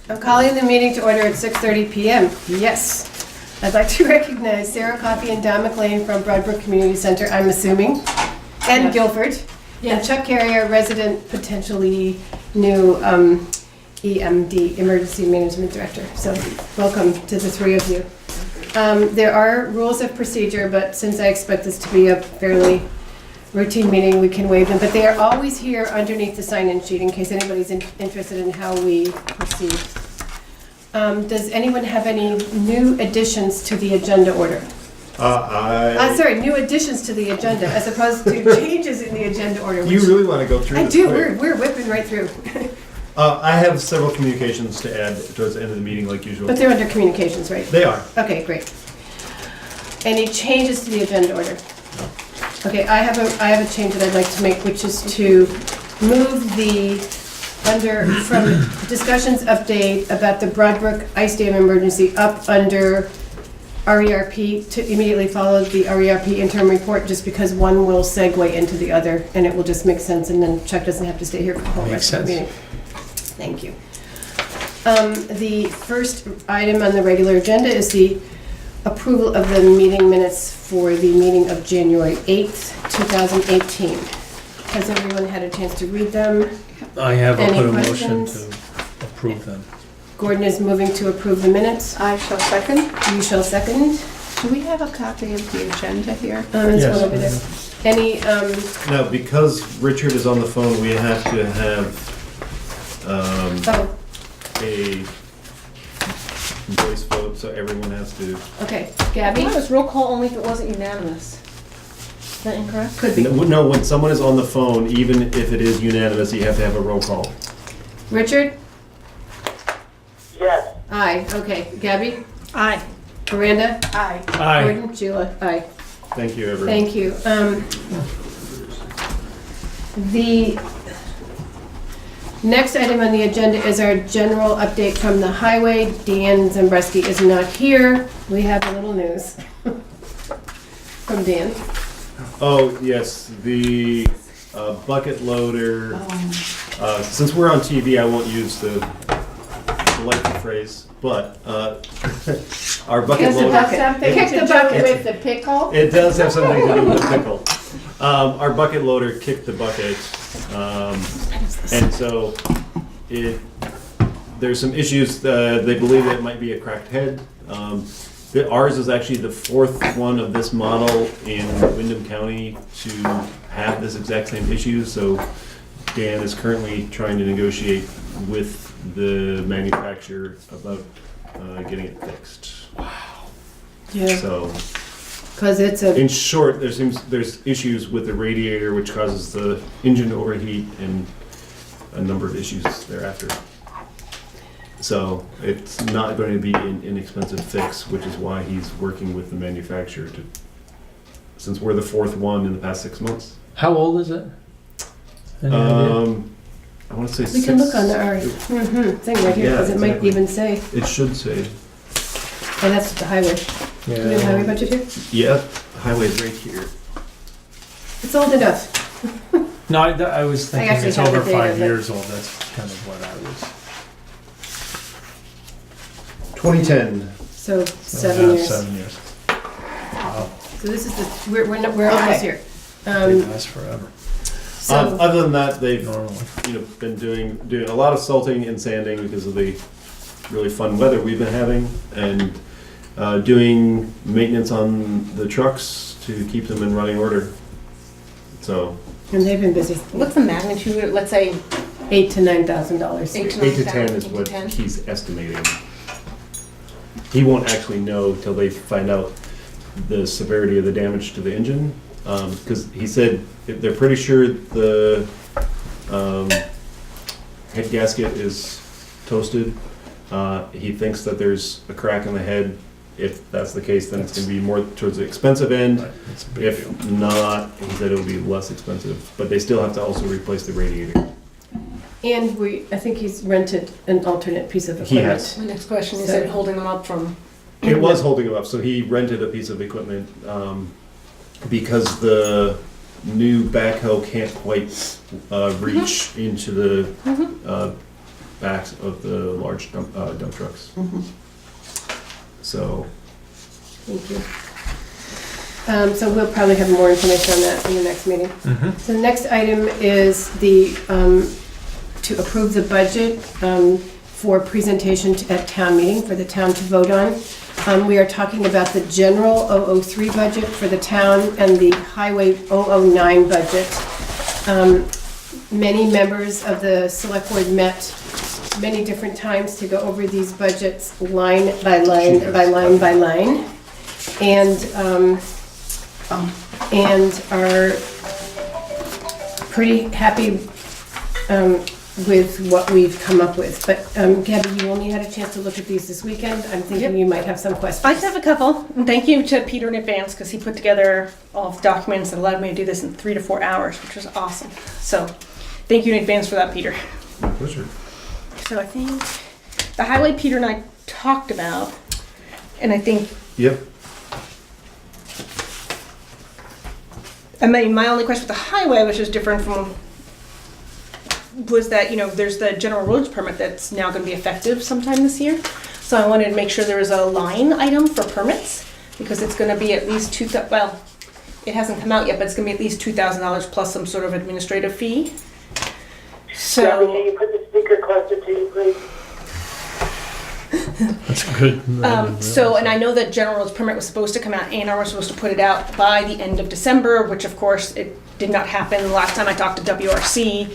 I'm calling the meeting to order at 6:30 PM. Yes. I'd like to recognize Sarah Coffey and Don McLean from Broadbrook Community Center, I'm assuming, and Yes. Guilford. And Chuck Carrier, resident, potentially new EMD, Emergency Management Director. So welcome to the three of you. There are rules of procedure, but since I expect this to be a fairly routine meeting, we can waive them. But they are always here underneath the sign-in sheet in case anybody's interested in how we proceed. Does anyone have any new additions to the agenda order? Sorry, new additions to the agenda as opposed to changes in the agenda order. You really want to go through I this do, quick. we're whipping right through. I have several communications to add towards the end of the meeting like usual. But they're under communications, right? They are. Okay, great. Any changes to the agenda order? Okay, I have a change that I'd like to make, which is to move from discussions update about the Broadbrook Ice Dam emergency up under RERP to immediately follow the RERP interim report, just because one will segue into the other and it will just make sense, and then Chuck doesn't have to stay here for the whole rest of the meeting. Thank you. The first item on the regular agenda is the approval of the meeting minutes for the meeting of January 8th, 2018. Has everyone had a chance to read them? I have Any put a motion questions? to approve them. Gordon is moving to approve the minutes. I shall second. You shall second. Do we have a copy of the agenda here? It's Yes. one over there. Any, Now, because Richard is on the phone, we have to have oh, a voice vote, so everyone has to. okay. I Gabby? thought it was roll call only if it wasn't unanimous. Is that incorrect? Could be. No, when someone is on the phone, even if it is unanimous, you have to have a roll call. Richard? Yes. Aye. Okay. Gabby? Aye. Miranda? Aye. Aye. Gordon? Sheila? Aye. Thank you, everyone. Thank you. The next item on the agenda is our general update from the highway. Dan Zambreski is not here. We have a little news from Dan. Oh, yes, the bucket loader. Since we're on TV, I won't use the delightful phrase, but our bucket Yes, the loader. bucket. Something Kick to the do bucket. with the pickle? It does have something to do with the pickle. Our bucket loader kicked the bucket, and so there's some issues. They believe it might be a cracked head. Ours is actually the fourth one of this model in Windham County to have this exact same issue. So Dan is currently trying to negotiate with the manufacturer about getting it fixed. Yeah. So. Because it's a, In short, there's issues with the radiator, which causes the engine to overheat, and a number of issues thereafter. So it's not going to be an inexpensive fix, which is why he's working with the manufacturer since we're the fourth one in the past 6 months. How old is it? Any idea? I want to say we can look on the thing right here, because Yeah, it might exactly. even say, It should say. oh, that's the highway. Do we have highway budget here? Yeah, highway's right here. It's old enough. No, I was thinking actually it's have over the data, 5 but- years old. That's kind of what I was. 2010. So 7 years. 7 years. Wow, So this is the, we're almost here. they last forever. So, Other than that, they've Normally. been doing a lot of salting and sanding because of the really fun weather we've been having, and doing maintenance on the trucks to keep them in running order. So and they've been busy. What's the magnitude, let's say $8,000 to $9,000. 8 to 8 to 10 9,000, is 8 what to 10? he's estimating. He won't actually know till they find out the severity of the damage to the engine, because he said they're pretty sure the head gasket is toasted. He thinks that there's a crack in the head. If that's the case, then it's going to be more towards the expensive end. Right, it's a big If deal. not, he said it will be less expensive, but they still have to also replace the radiator. And I think he's rented an alternate piece of He equipment. has. My next question, is So- it holding them up from? It was holding him up, so he rented a piece of equipment because the new backhoe can't quite reach into the backs of the large dump trucks. So, Thank you. So we'll probably have more information on that in the next meeting. So the next item is to approve the budget for presentation at town meeting for the town to vote on. We are talking about the general 003 budget for the town and the highway 009 budget. Many members of the select board met many different times to go over these budgets line by line, by line by line. And are pretty happy with what we've come up with. But Gabby, you only had a chance to look at these this weekend. I'm thinking you might have some questions. I just have a couple, and thank you to Peter in advance, because he put together all the documents that allowed me to do this in 3 to 4 hours, which was awesome. So, thank you in advance for that, Peter. my pleasure. So I think the highway Peter and I talked about, and I think, Yep. I mean, my only question with the highway, which is different from, was that, you know, there's the general roads permit that's now gonna be effective sometime this year. So I wanted to make sure there was a line item for permits, because it's gonna be at least well, it hasn't come out yet, but it's gonna be at least $2,000 plus some sort of administrative fee. Gabby, can So, you put the speaker closer to you, please? That's good. so, and I know that general roads permit was supposed to come out, A&R was supposed to put it out by the end of December, which of course it did not happen the last time I talked to WRC.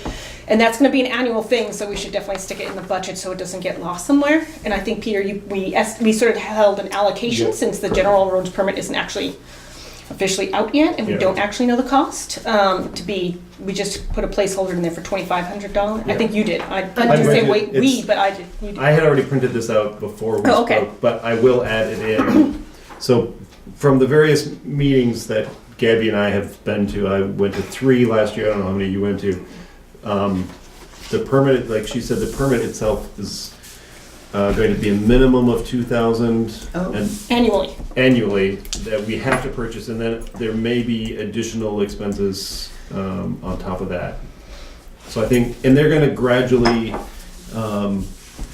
And that's gonna be an annual thing, so we should definitely stick it in the budget so it doesn't get lost somewhere. And I think, Peter, we sort of held an allocation Yeah. since the general roads permit isn't actually officially out yet, and we Yeah. don't actually know the cost, we just put a placeholder in there for $2,500. I Yeah. think you did. I I didn't say did. wait, we, It's- but I did. You did. I had already printed this out before we Oh, okay. spoke, but I will add it in. So from the various meetings that Gabby and I have been to, I went to 3 last year, I don't know how many you went to. The permit, like she said, the permit itself is going to be a minimum of 2,000 and Annually. that we have to purchase, and then there may be additional expenses on top of that. So I think, and they're gonna gradually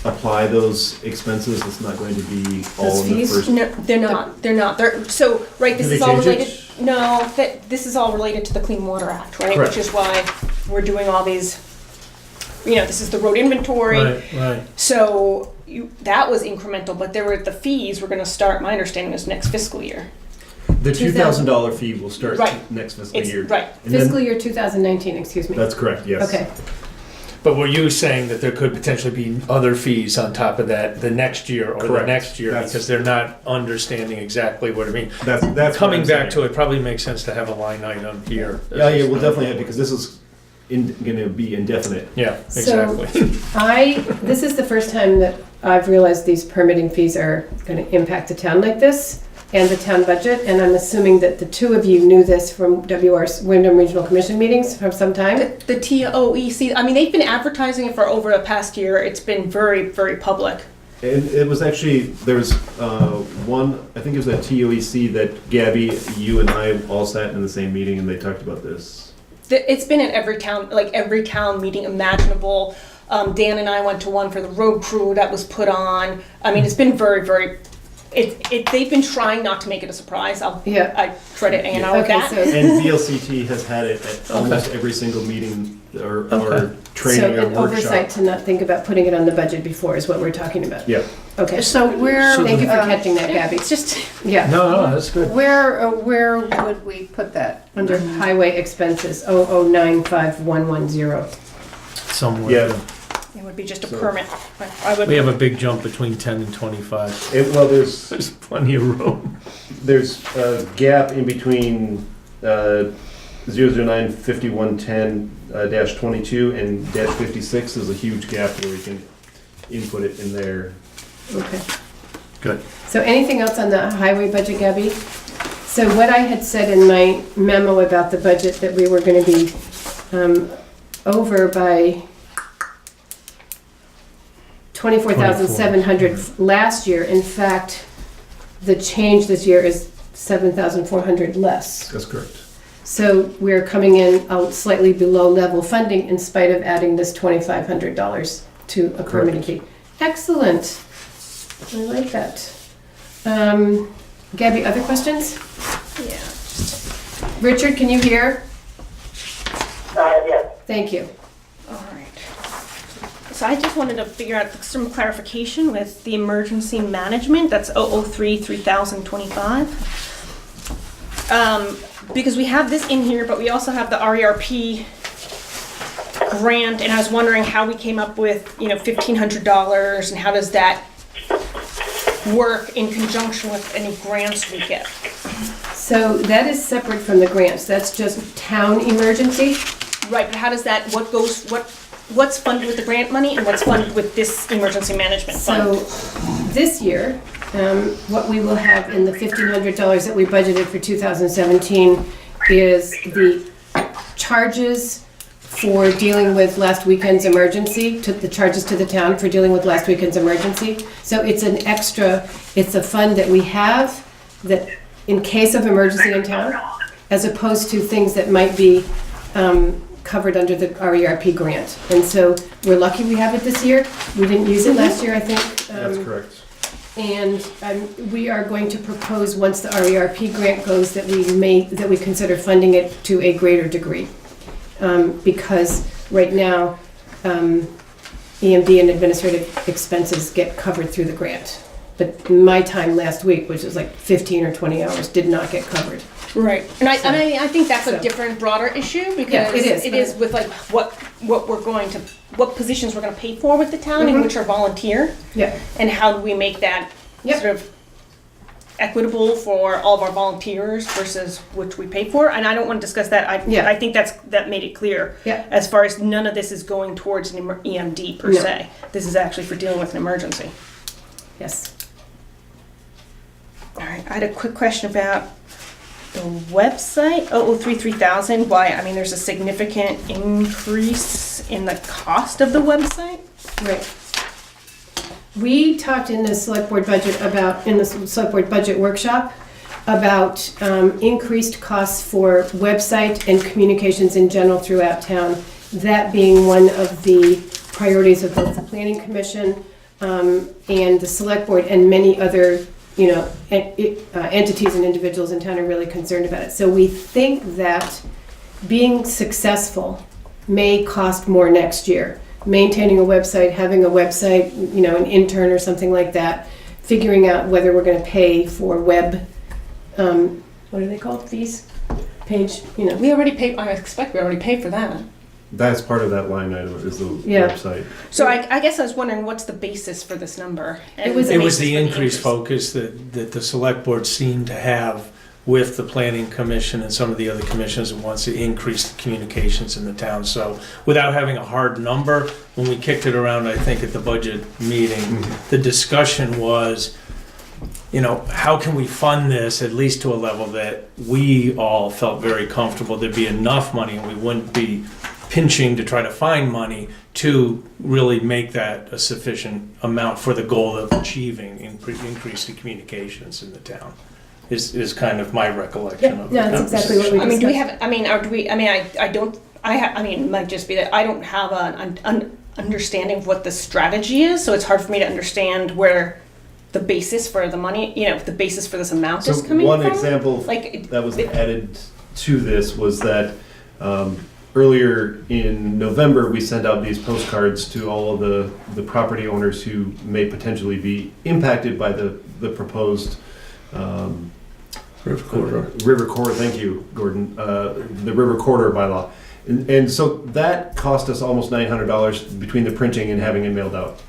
apply those expenses. It's not going to be all Those in the fees? first. No, they're not. They're not. So, right, this Do they is all change it? related. No, this is all related to the Clean Water Act, right? Correct. Which is why we're doing all these. You know, this is the road inventory. Right. So that was incremental, but the fees were going to start. My understanding is next fiscal year. The $2,000 fee will start Right. next fiscal It's year. right. And then- Fiscal year 2019, excuse me. That's correct, yes. Okay. But were you saying that there could potentially be other fees on top of that the next year or the Correct. next year? That's- Because they're not understanding exactly what I mean. That's Coming back to it, probably makes sense to have a line item here. Yeah, we'll definitely have, because this is gonna be indefinite. Yeah, So- exactly. This is the first time that I've realized these permitting fees are gonna impact the town like this and the town budget, and I'm assuming that the two of you knew this from WR's Wyndham Regional Commission meetings for some time. The TOEC. I mean, they've been advertising it for over the past year. It's been very, very public. And it was actually, there was one, I think it was at TOEC that Gabby, you and I all sat in the same meeting and they talked about this. It's been at every town meeting imaginable. Dan and I went to one for the road crew that was put on. I mean, it's been very, very. They've been trying not to make it a surprise. Yeah. I credit A&R with Okay, that. so, And VLCT has had it at almost every single meeting or Okay. training so or an oversight workshop. to not think about putting it on the budget before is what we're talking about. Yeah, Okay, So where, thank you for catching that, Gabby. It's just Yeah, No, that's good. where would we put that? under highway expenses, 0095110. Somewhere. yeah. it would be just a So- permit. I would. We have a big jump between 10 and 25. Well, there's There's plenty of room. there's a gap in between 0095110-22 and -56 is a huge gap where we can input it in there. Okay. Good. So anything else on the highway budget, Gabby? So what I had said in my memo about the budget, that we were gonna be over by 24,700 last year. In fact, the change this year is 7,400 less. That's correct. So we're coming in slightly below level funding in spite of adding this $2,500 to a permitting fee. Excellent. I like that. Gabby, other questions? Yeah. Richard, can you hear? Yes. Thank you. All right. So I just wanted to figure out some clarification with the emergency management. That's 003-3025. Because we have this in here, but we also have the RERP grant, and I was wondering how we came up with, $1,500, and how does that work in conjunction with any grants we get? So that is separate from the grants. That's just town emergency. Right, but how does that, what's funded with the grant money and what's funded with this emergency management So fund? this year, what we will have in the $1,500 that we budgeted for 2017 is the charges for dealing with last weekend's emergency, the charges to the town for dealing with last weekend's emergency. So it's an extra, it's a fund that we have that in case of emergency in town, as opposed to things that might be covered under the RERP grant. And so we're lucky we have it this year. We didn't use it last year, I think. That's correct. And we are going to propose, once the RERP grant goes, that we consider funding it to a greater degree. Because right now, EMD and administrative expenses get covered through the grant. But my time last week, which was like 15 or 20 hours, did not get covered. Right, and I think that's a So- different, broader issue, because Yeah, it is, it but- is with like what positions we're gonna pay for with the town and Mhm. which are volunteer, Yeah, and how do we make that Yep. sort of equitable for all of our volunteers versus which we pay for, and I don't wanna discuss that, Yeah. I think that made it clear. Yeah. As far as none of this is going towards an EMD per No. se, this is actually for dealing with an emergency. yes. All right, I had a quick question about the website, 003-3000, why, there's a significant increase in the cost of the website? Right. We talked in the select board budget workshop about increased costs for website and communications in general throughout town. That being one of the priorities of both the planning commission and the select board, and many other entities and individuals in town are really concerned about it. So we think that being successful may cost more next year. Maintaining a website, having a website, an intern or something like that, figuring out whether we're going to pay for web, what are they called, fees? Page, We already paid, I expect we already paid for that. That's part of that line item is the Yeah. website. So I guess I was wondering, what's the basis for this number? It was It was the basis for increased focus that the select board seemed to have with the planning commission and some of the other commissions, and wants to increase the communications in the town. So without having a hard number, when we kicked it around, I think at the budget meeting, the discussion was, how can we fund this at least to a level that we all felt very comfortable there'd be enough money and we wouldn't be pinching to try to find money to really make that a sufficient amount for the goal of achieving increase in communications in the town, is kind of my recollection of Yeah, it. that's exactly what we do we discussed. have, or do we, it might just be that I don't have an understanding of what the strategy is, so it's hard for me to understand where the basis for the money, the basis for this amount is So coming from. one example that was added to this was that earlier in November, we sent out these postcards to all of the property owners who may potentially be impacted by the proposed River corridor. River corridor, thank you, Gordon, the river corridor bylaw. And so that cost us almost $900 between the printing and having it mailed out.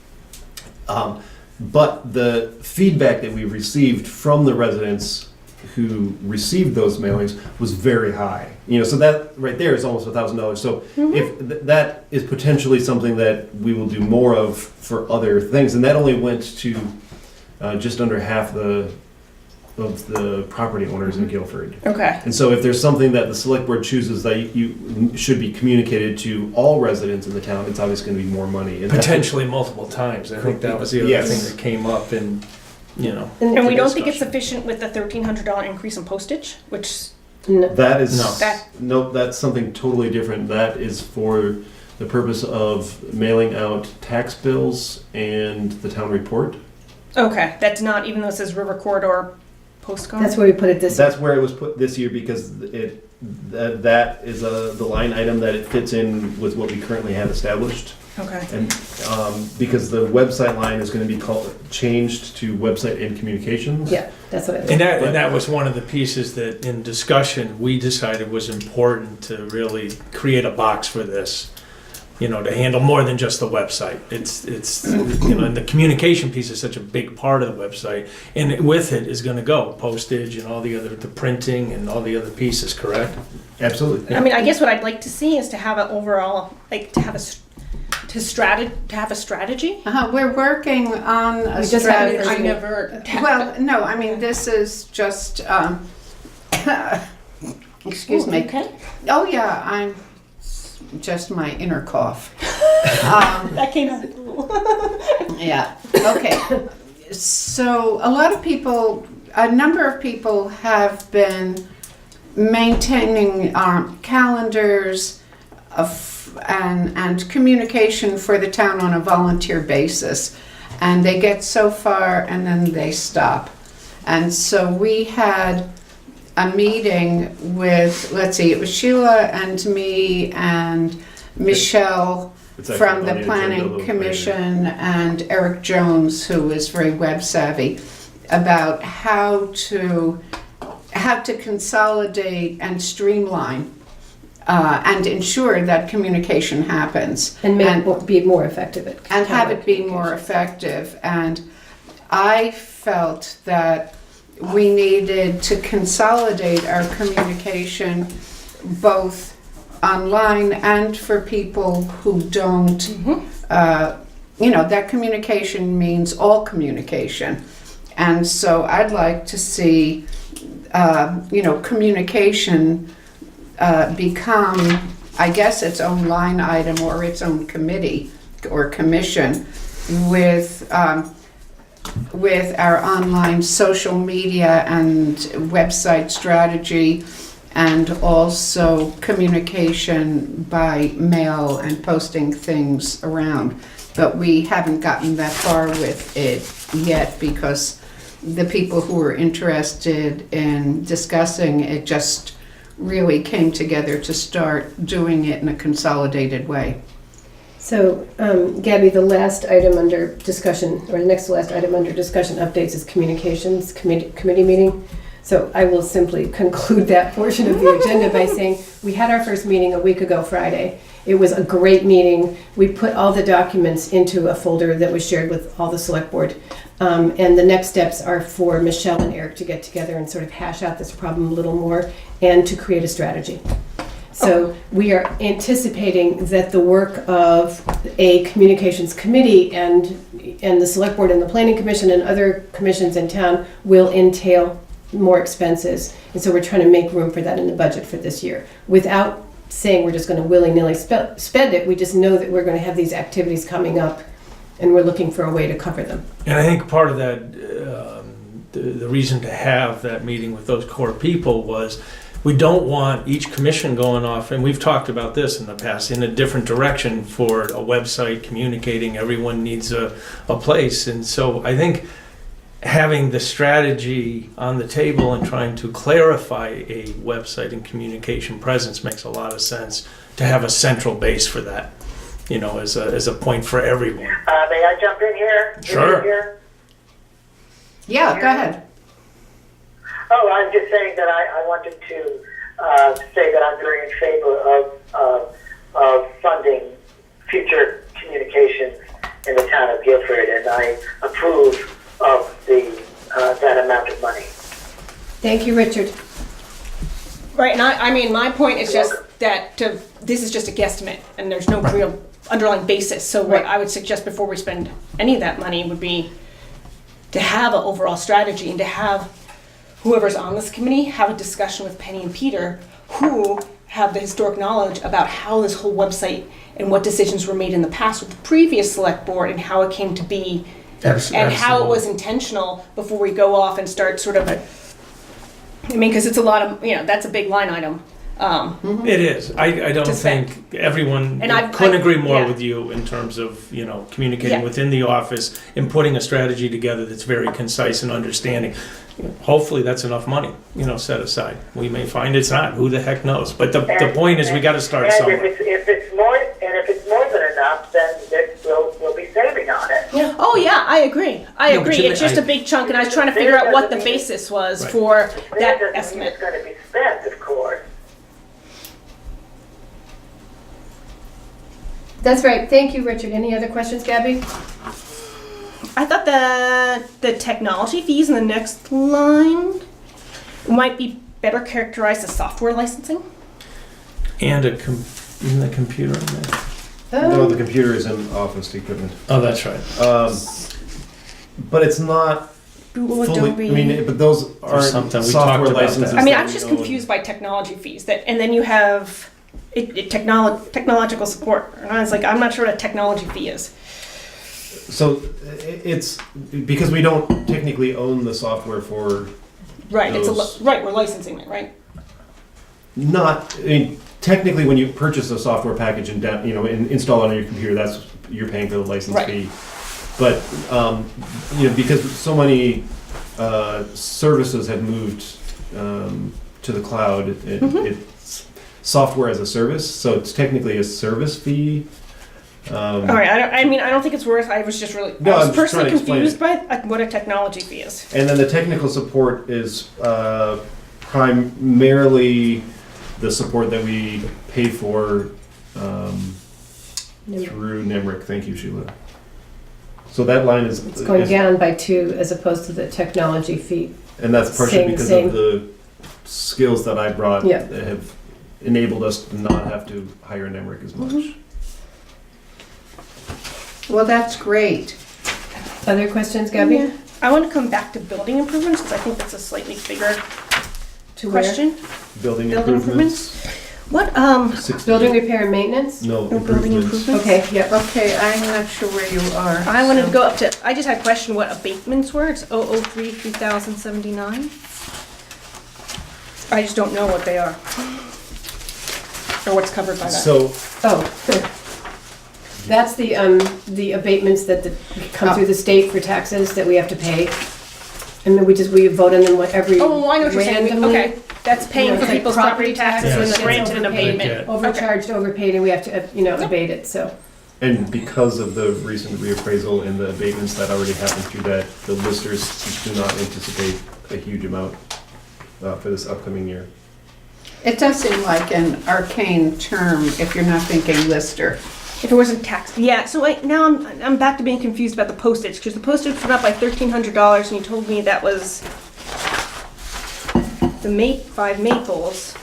But the feedback that we received from the residents who received those mailings was very high. So that right there is almost $1,000. So if that is potentially something that we will do more of for other things, and that only went to just under half of the property owners in Guilford. Okay. And so if there's something that the select board chooses that you should be communicated to all residents in the town, it's obviously going to be more money. And Potentially multiple times. I think that was the other Yes. thing that came up in, And we the don't think it's discussion. sufficient with the $1,300 increase in postage, which, No. that is No. that's something totally different. That is for the purpose of mailing out tax bills and the town report. Okay, that's not, even though it says river corridor postcard? That's where we put it this. That's where it was put this year because that is the line item that it fits in with what we currently have established. Okay. And because the website line is going to be changed to website and communications. Yeah, that's what I And meant. that was one of the pieces that in discussion, we decided was important to really create a box for this, you know, to handle more than just the website. It's you know, and the communication piece is such a big part of the website. And with it is gonna go postage and all the other, the printing and all the other pieces, correct? Absolutely. I mean, I guess what I'd like to see is to have an overall, like, to have a strategy. We're working on a We just had it strategy. for- I never. Well, no, I mean, this is just, excuse me. Okay. Oh, yeah, I'm just my inner cough. That came out. Yeah, okay. So a lot of people, a number of people have been maintaining calendars and communication for the town on a volunteer basis. And they get so far and then they stop. And so we had a meeting with, let's see, it was Sheila and me and Michelle It's actually from on the agenda a Planning little Commission and Eric Jones, who is very web savvy, about how to consolidate and streamline and ensure that communication happens. And be more effective at. And have it be more effective. And I felt that we needed to consolidate our communication both online and for people who don't, that communication means all communication. And so I'd like to see, communication become, I guess, its own line item or its own committee or commission with our online social media and website strategy, and also communication by mail and posting things around. But we haven't gotten that far with it yet because the people who were interested in discussing it just really came together to start doing it in a consolidated way. So, Gabby, the last item under discussion, or the next to last item under discussion updates is communications committee meeting. So I will simply conclude that portion of the agenda by saying we had our first meeting a week ago Friday. It was a great meeting. We put all the documents into a folder that was shared with all the select board. And the next steps are for Michelle and Eric to get together and sort of hash out this problem a little more and to create a strategy. So we are anticipating that the work of a communications committee and the select board and the planning commission and other commissions in town will entail more expenses. And so we're trying to make room for that in the budget for this year. Without saying we're just going to willy-nilly spend it, we just know that we're going to have these activities coming up and we're looking for a way to cover them. And I think part of that, the reason to have that meeting with those core people was we don't want each commission going off, and we've talked about this in the past, in a different direction for a website communicating. Everyone needs a place. And so I think having the strategy on the table and trying to clarify a website and communication presence makes a lot of sense to have a central base for that, as a point for everyone. May I jump in here? Sure. Yeah, go ahead. Oh, I'm just saying that I wanted to say that I'm very in favor of funding future communications in the town of Guilford, and I approve of that amount of money. Thank you, Richard. Right, and I mean, my point is just that this is just a guesstimate, and there's no real underlying basis. So what I would suggest before we spend any of that money would be to have an overall strategy and to have whoever's on this committee have a discussion with Penny and Peter, who have the historic knowledge about how this whole website and what decisions were made in the past with the previous select board and how it came to be and how it was intentional before we go off and start sort of because it's a lot of, that's a big line item. It is. I don't To say. think everyone And couldn't agree more yeah. with you in terms of, communicating Yeah. within the office and putting a strategy together that's very concise and understanding. Hopefully that's enough money, set aside. We may find it's not. Who the heck knows? But the point is we got to start And somewhere. if it's more than enough, then we'll be saving on it. Oh yeah, I agree. I No, but agree. you It's may- just a big chunk, and I was trying to There figure out what the doesn't mean- basis was Right. for That that doesn't mean estimate. it's going to be spent, of course. That's right. Thank you, Richard. Any other questions, Gabby? I thought that the technology fees in the next line might be better characterized as software licensing. And isn't the computer in there? No, the computer is in office equipment. Oh, that's right. But it's not Google, fully, Adobe. but those are something we software talked about licenses. that. I mean, that I'm we just own. confused by technology fees. And then you have technological support. And I was like, I'm not sure what a technology fee is. So it's because we don't technically own the software for Right. Those- Right. We're licensing it, right? technically when you purchase a software package and install it on your computer, you're paying for the license Right. fee. But because so many services have moved to the cloud, it's software as a service, so it's technically a service fee. All right. I don't think it's worth. I was just really. No, I was I'm just trying personally to explain confused by what a technology fee is. And then the technical support is primarily the support that we pay for through NEMRIC. Thank you, Sheila. So that line is It's going down by 2 as opposed to the technology fee. and that's partially because Same. of the skills that I brought Yeah. that have enabled us to not have to hire NEMRIC as much. Well, that's great. Other questions, Gabby? Yeah. I want to come back to building improvements because I think that's a slightly bigger To where? question. Building Building improvements. What? 60. Building repair and maintenance? No, No building improvements. improvements. Okay, yep. Okay, I'm not sure where you are. I wanted to so- go up to. I just had a question. What abatements were? It's 003 3079. I just don't know what they are or what's covered by that. So Oh, that's the abatements that come through the state for taxes that we have to pay. And then we vote on them every. Oh, I know what you're saying. randomly. Okay, that's paying for It's like people's property property taxes taxes and Yes. then granted an overpaid. abatement. Overcharged, overpaid, and we have to, abate it, so. And because of the recent reappraisal and the abatements that already happened through that, the listers do not anticipate a huge amount for this upcoming year. It does seem like an arcane term if you're not thinking lister. If it wasn't taxed, yeah. So now I'm back to being confused about the postage because the postage went up by $1,300, and you told me that was the 5 maples.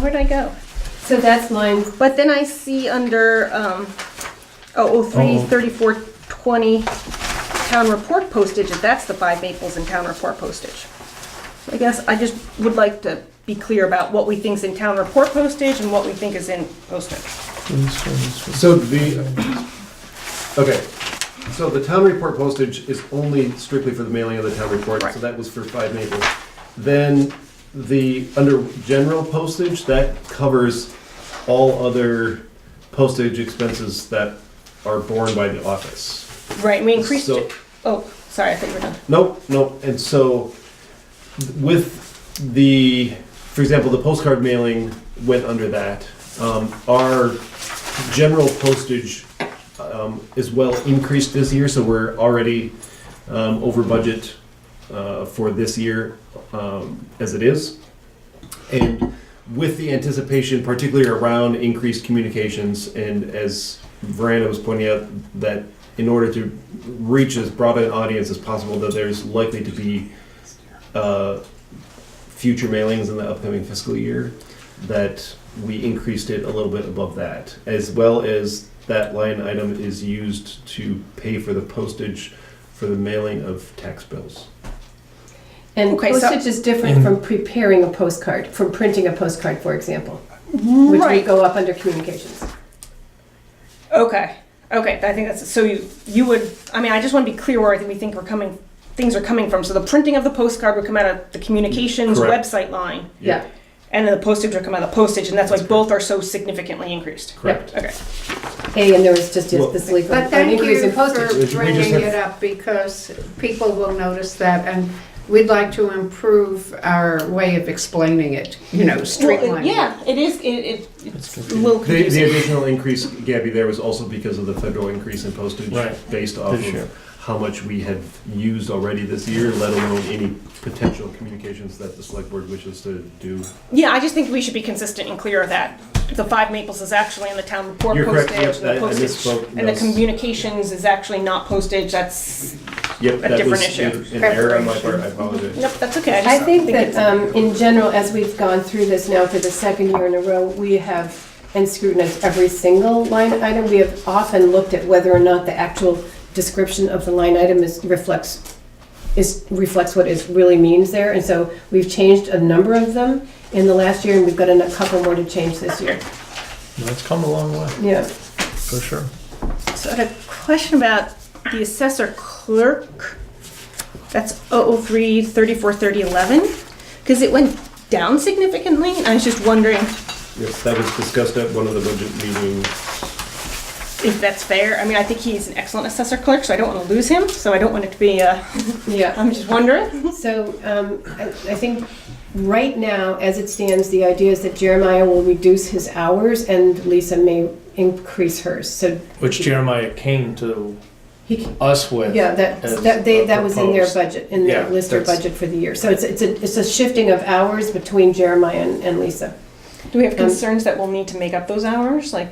Where'd I go? So that's line, But then I see under 003 3420 town report postage, and that's the 5 maples in town report postage. So I guess I just would like to be clear about what we think is in town report postage and what we think is in postage. So so the town report postage is only strictly for the mailing of the town report, so that was for 5 Maples. Then under general postage, that covers all other postage expenses that are borne by the office. Right, and we increased So- it. Oh, sorry, I thought you were done. Nope, and so with for example, the postcard mailing went under that. Our general postage is well increased this year, so we're already over budget for this year as it is. And with the anticipation, particularly around increased communications, and as Veranda was pointing out, that in order to reach as broad an audience as possible, that there's likely to be future mailings in the upcoming fiscal year, that we increased it a little bit above that, as well as that line item is used to pay for the postage for the mailing of tax bills. and Okay, so- postage is different from preparing a postcard, from printing a postcard, for example, which would Right. go up under communications. Okay. I think that's so. You would. I mean, I just want to be clear where I think we think we're coming things are coming from. So the printing of the postcard would come out of the communications Correct. website line, Yeah, and then the postage would come out of the postage, and that's why both are so significantly increased. Correct. Okay. hey, and there was just Well- this leak But of an thank increase you in postage. for We just bringing have- it up, because people will notice that, and we'd like to improve our way of explaining it, Well, streamlining. yeah, it is. It's a little The confusing. additional increase, Gabby, there was also because of the federal increase in postage Right. based off This year. of how much we have used already this year, let alone any potential communications that the select board wishes to do. Yeah, I just think we should be consistent and clear that the 5 Maples is actually in the town report You're correct, postage, yep, and the I postage, misspoke, and the yes. communications is actually not postage. That's Yep, that different was issue. an error on my part, I apologize. nope, that's okay. I think that, it's- in general, as we've gone through this now for the second year in a row, we have, and scrutinized every single line item, we have often looked at whether or not the actual description of the line item reflects what it really means there. And so we've changed a number of them in the last year, and we've got a couple more to change this year. It's come a long way, Yeah. for sure. So I had a question about the assessor clerk. That's 003 34 30 11, because it went down significantly. I was just wondering Yes, that was discussed at one of the budget meetings. if that's fair. I mean, I think he's an excellent assessor clerk, so I don't want to lose him. So I don't want it to be. Yeah. I'm just wondering. So I think right now, as it stands, the idea is that Jeremiah will reduce his hours and Lisa may increase hers. So Which Jeremiah came to he, us with. yeah, that was in their proposed. budget, in their Yeah, lister that's- budget for the year. So it's a shifting of hours between Jeremiah and Lisa. Do we have concerns that we'll need to make up those hours? Like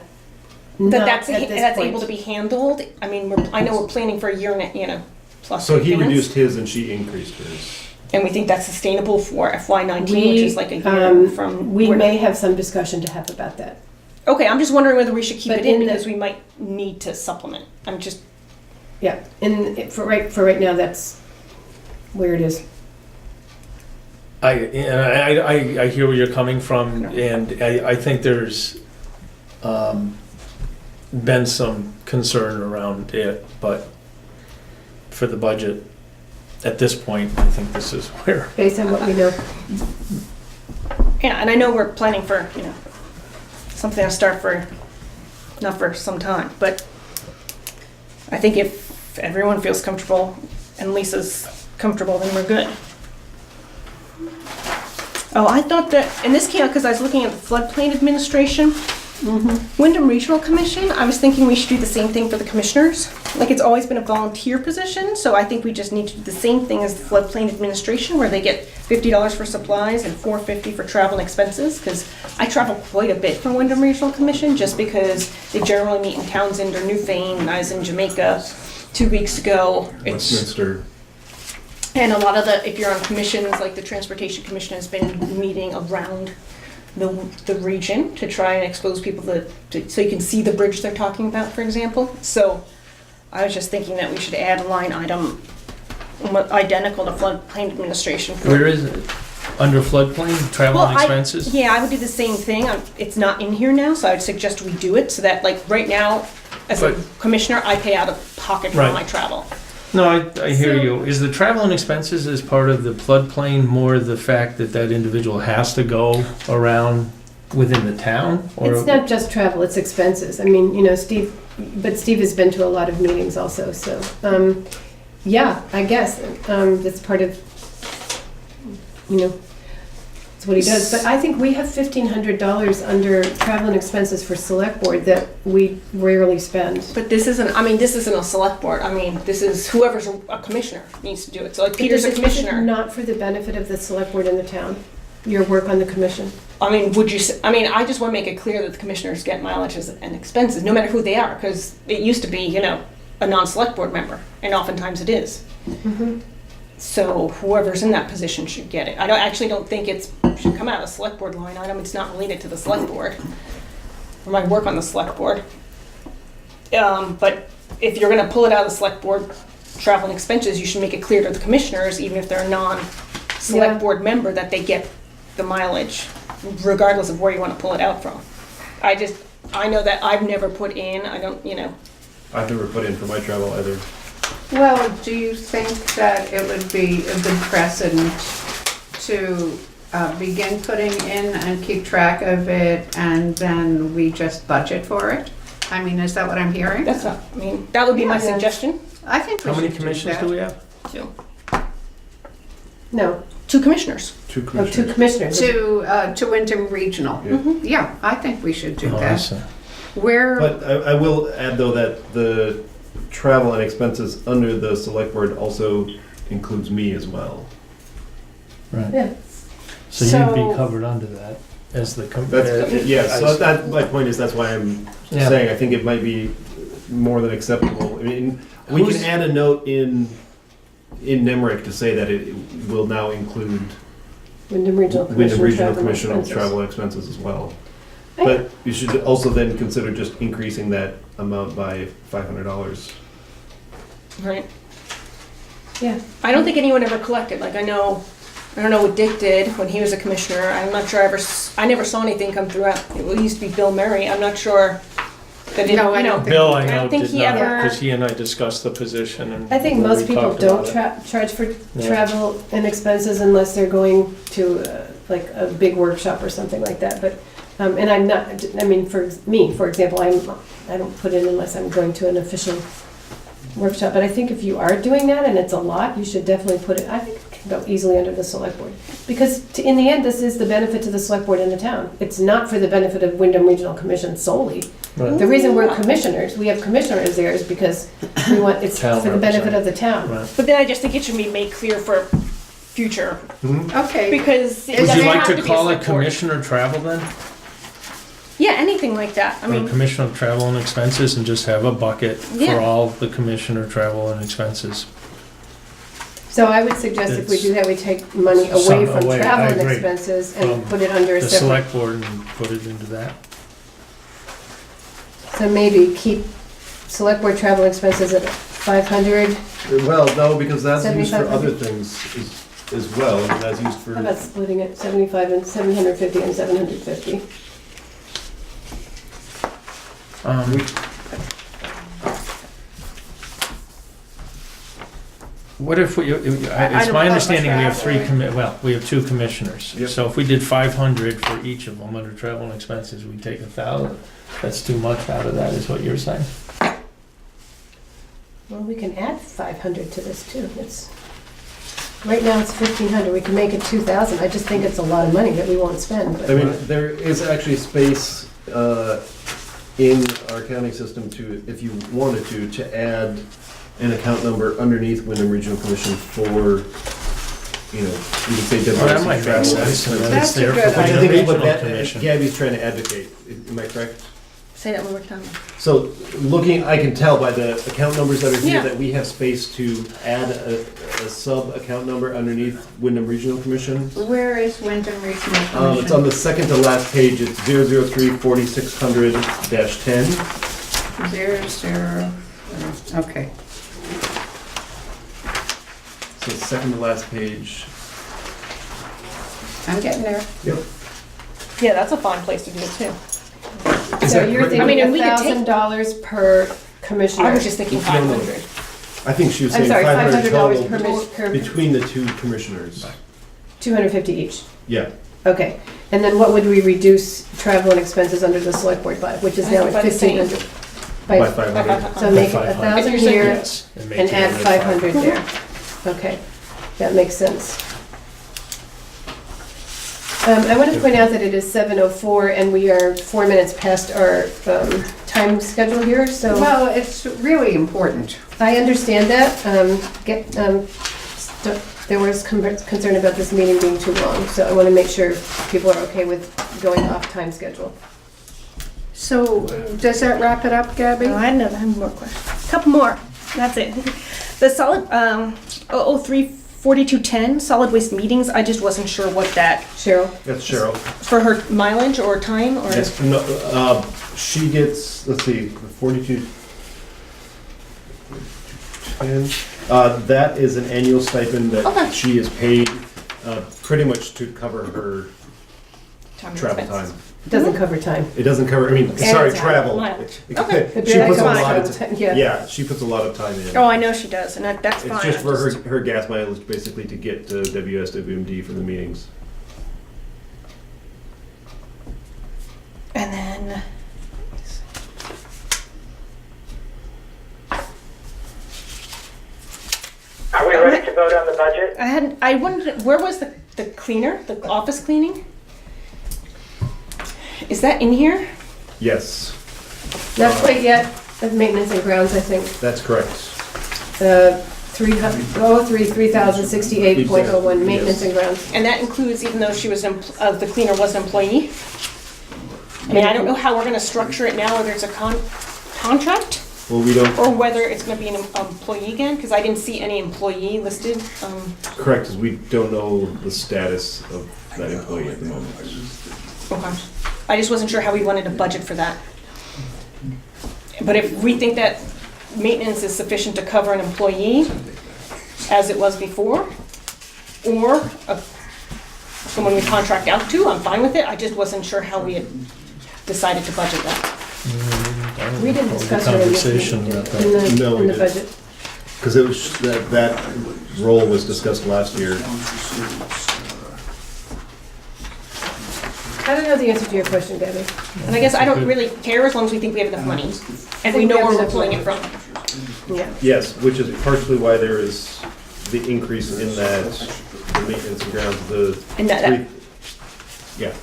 Not that's at this that's point. able to be handled. I mean, I know we're planning for a year and plus. So he advance, reduced his and she increased hers. and we think that's sustainable for FY19, which is like a year from. We where- may have some discussion to have about that. Okay, I'm just wondering whether we should keep But it in in the- because we might need to supplement. I'm just. Yeah, and for right now, that's where it is. I hear where you're coming from, and I think there's been some concern around it, but for the budget, at this point, I think this is where. Based on what we know. Yeah, and I know we're planning for, something to start for, not for some time, but I think if everyone feels comfortable and Lisa's comfortable, then we're good. Oh, I thought that, and this came out because I was looking at the floodplain administration. Wyndham Regional Commission, I was thinking we should do the same thing for the commissioners. Like, it's always been a volunteer position, so I think we just need to do the same thing as the floodplain administration, where they get $50 for supplies and $4.50 for travel and expenses, because I travel quite a bit for Wyndham Regional Commission, just because they generally meet in Townsend or Newfane. I was in Jamaica 2 weeks ago. It's, Westminster. and a lot of if you're on commissions, like the Transportation Commission has been meeting around the region to try and expose people so you can see the bridge they're talking about, for example. So I was just thinking that we should add a line item identical to floodplain administration. Where is it? Under floodplain, travel and expenses? Yeah, I would do the same thing. It's not in here now, so I would suggest we do it so that, like, right now, as a But- commissioner, I pay out of pocket for Right. my travel. No, I hear you. Is the travel and expenses as part of the floodplain more the fact that that individual has to go around within the town? Or It's not just travel, it's expenses. I mean, Steve has been to a lot of meetings also, so, yeah, I guess, that's part of, it's what he does. But I think we have $1,500 under travel and expenses for select board that we rarely spend. But this isn't a select board. I mean, this is whoever's a commissioner needs to do it. So, like, Peter's a This is commissioner. not for the benefit of the select board in the town, your work on the commission. I mean, I just want to make it clear that the commissioners get mileages and expenses, no matter who they are, because it used to be, a non-select board member, and oftentimes it is. So whoever's in that position should get it. I actually don't think it should come out of the select board line item. It's not related to the select board or my work on the select board. But if you're going to pull it out of the select board travel and expenses, you should make it clear to the commissioners, even if they're a non-select Yeah. board member, that they get the mileage, regardless of where you want to pull it out from. I know that I've never put in, I've never put in for my travel either. Well, do you think that it would be a good precedent to begin putting in and keep track of it, and then we just budget for it? I mean, is that what I'm hearing? That's not, I mean, that would be my Yeah. suggestion. I think we How many should do commissions that. do we have? Two. No, 2 commissioners. Two oh, 2 commissioners. commissioners. To Wyndham Regional. Yeah. Yeah, I think we should do Oh, I that. see. Where, But I will add though that the travel and expenses under the select board also includes me as well. Right. Yeah. So you'd So- be covered under that as the. That's, yeah, so that, my point is, that's why I'm Yeah. saying I think it might be more than acceptable. I mean, we Who's- can add a note in NEMRIC to say that it will now include Wyndham Regional Wyndham Commission Regional travel Commission expenses. travel expenses as well. Right. But you should also then consider just increasing that amount by $500. Right. Yeah. I don't think anyone ever collected, like I don't know what Dick did when he was a commissioner. I'm not sure I never saw anything come through. It used to be Bill Murray. I'm not sure that it, No, I you know, don't think- Bill, I I know, don't think did he not, ever- because he and I discussed the position and. I think we most people talked don't about it. charge for Yeah. travel and expenses unless they're going to like a big workshop or something like that. But and I'm not. I mean, for me, for example, I don't put in unless I'm going to an official workshop. But I think if you are doing that and it's a lot, you should definitely put it. I think it can go easily under the select board because in the end, this is the benefit to the select board in the town. It's not for the benefit of Wyndham Regional Commission solely. Right. The reason we're commissioners, we have commissioners there is because we want, it's Town for the benefit representative. of the town. Right. but then I just think it should be made clear for future, okay, because it Would Would doesn't you like have to be a call it select board. commissioner travel then? Yeah, anything like that. I Or mean, commissioner travel and expenses and just have a bucket Yeah. for all the commissioner travel and expenses? So I would suggest if we do that, we take money away Some from away, travel I and agree. expenses From and put it under a The separate. select board and put it into that? So maybe keep select board travel expenses at 500. Well, no, because that's used for 7,500. other things as well. I mean, that's used for. How about splitting it 75 and 750 and 750? What if we, I it's don't my know about understanding we have travel. we have 2 commissioners. Yep. So if we did 500 for each of them under travel and expenses, we'd take 1,000. That's too much out of that, is what you're saying? Well, we can add 500 to this too. Right now it's 1,500. We can make it 2,000. I just think it's a lot of money that we won't spend. But I mean, there is actually space in our accounting system to, if you wanted to add an account number underneath Wyndham Regional Commission for, you know, you could say Well, that might WRC make travel. sense. and then That's it's there a for good Which I the think is what regional that, commission. Gabby's trying to advocate. Am I correct? say that one more time. So looking, I can tell by the account numbers that are here Yeah. that we have space to add a sub-account number underneath Wyndham Regional Commission. where is Wyndham Regional Commission? It's on the second to last page, it's 003-4600-10. 0, okay. So second to last page. I'm getting there. Yep. Yeah, that's a fine place to do it too. so you're I mean, thinking and we could take- $1,000 per commissioner. I was just thinking No, no. 500. I think she was I'm saying sorry, $500 $500 total per between the 2 commissioners. 250 each. Yeah, Okay. And then what would we reduce travel and expenses under the select board by, which is now at By the same. 1,500? by By 500. So make it 500. 1,000 If you're saying here Yes. make and it add under 500 there. Okay, that makes sense. I want to point out that it is 7:04 and we are 4 minutes past our time schedule here, so Well, it's really important. I understand that. There was concern about this meeting being too long, so I want to make sure people are okay with going off time schedule. So, does that wrap it up, Gabby? I had another, I have more questions. Couple more. That's it. The solid 003-4210 solid waste meetings. I just wasn't sure what that Cheryl? That's Cheryl. for her mileage or time or. Yes, no, she gets, let's see, 42. 10. That is an annual stipend Okay. that she is paid pretty much to cover her Time and travel expenses. time. Doesn't cover time. It doesn't cover, I mean, sorry, travel. Mileage. She Okay. puts That's a fine. lot of, Yeah. yeah, she puts a lot of time in. Oh, I know she does, and that's fine. It's just for her gas mileage, basically, to get to WSWMD for the meetings. And then, Are we ready to vote on the budget? I wondered, where was the cleaner, the office cleaning? Is that in here? Yes, Not quite yet, maintenance and grounds, I think. that's correct. 3,068.01, maintenance and grounds. And that includes, even though she was, the cleaner was an employee? I mean, I don't know how we're gonna structure it now, whether it's a contract Well, we don't, or whether it's gonna be an employee again, because I didn't see any employee listed. correct, because we don't know the status of that employee at the moment. Okay. I just wasn't sure how we wanted to budget for that. But if we think that maintenance is sufficient to cover an employee, as it was before, or someone we contract out to, I'm fine with it. I just wasn't sure how we had decided to budget that. We didn't discuss it Conversation about that. No, we in the didn't. budget. Because it was, that role was discussed last year. I don't know the answer to your question, Debbie. And I guess I don't really care as long as we think we have enough money and we know where we're pulling it from. Yeah. Yes, which is partially why there is the increase in that, the maintenance and grounds, the And that- three, yeah.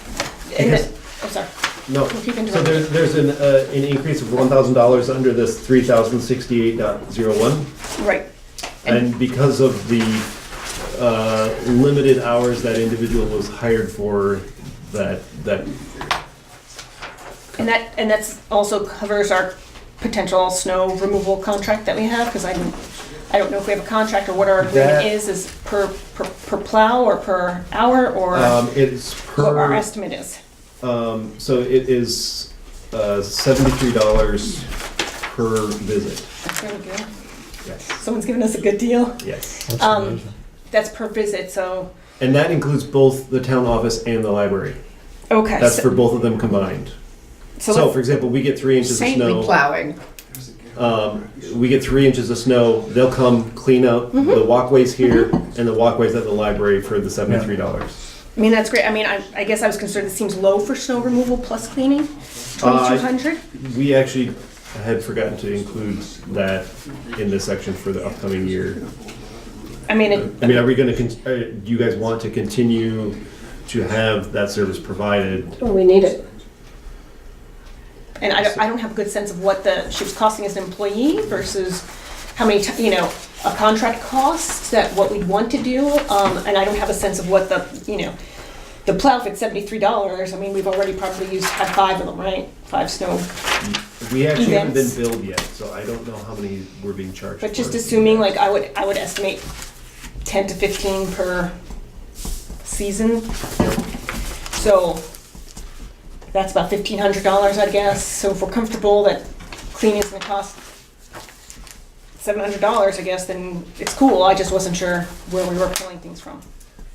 And that, oh, sorry. No, Keep so interrupting. there's an increase of $1,000 under this 3,068.01. Right. And because of the limited hours that individual was hired for, that And that's also covers our potential snow removal contract that we have, because I don't know if we have a contract or what our agreement is per plow or per hour or it's what our per, estimate is. so it is $73 per visit. That's really good. Yes. Someone's giving us a good deal. Yes. That's Um, amazing. That's per visit, so, And that includes both the town office and the library. okay. That's so- for both of them combined. So So, let's- for example, we get 3 inches of Saintly snow. plowing. We get 3 inches of snow, they'll come clean out the walkways here and the walkways at the library for the $73. I mean, that's great. I mean, I guess I was concerned it seems low for snow removal plus cleaning, 2,200? We actually had forgotten to include that in this section for the upcoming year. I mean, I mean, are we gonna, do you guys want to continue to have that service provided? Oh, we need it. and I don't have a good sense of what she was costing as an employee versus how many, a contract costs, that what we'd want to do. And I don't have a sense of what the plow, if it's $73, I mean, we've already probably had 5 of them, right? 5 snow. We actually haven't been Events. billed yet, so I don't know how many we're being charged for. But just assuming, like, I would estimate 10 to 15 per season. So that's about $1,500, I guess. So if we're comfortable that cleaning's gonna cost $700, I guess, then it's cool. I just wasn't sure where we were pulling things from.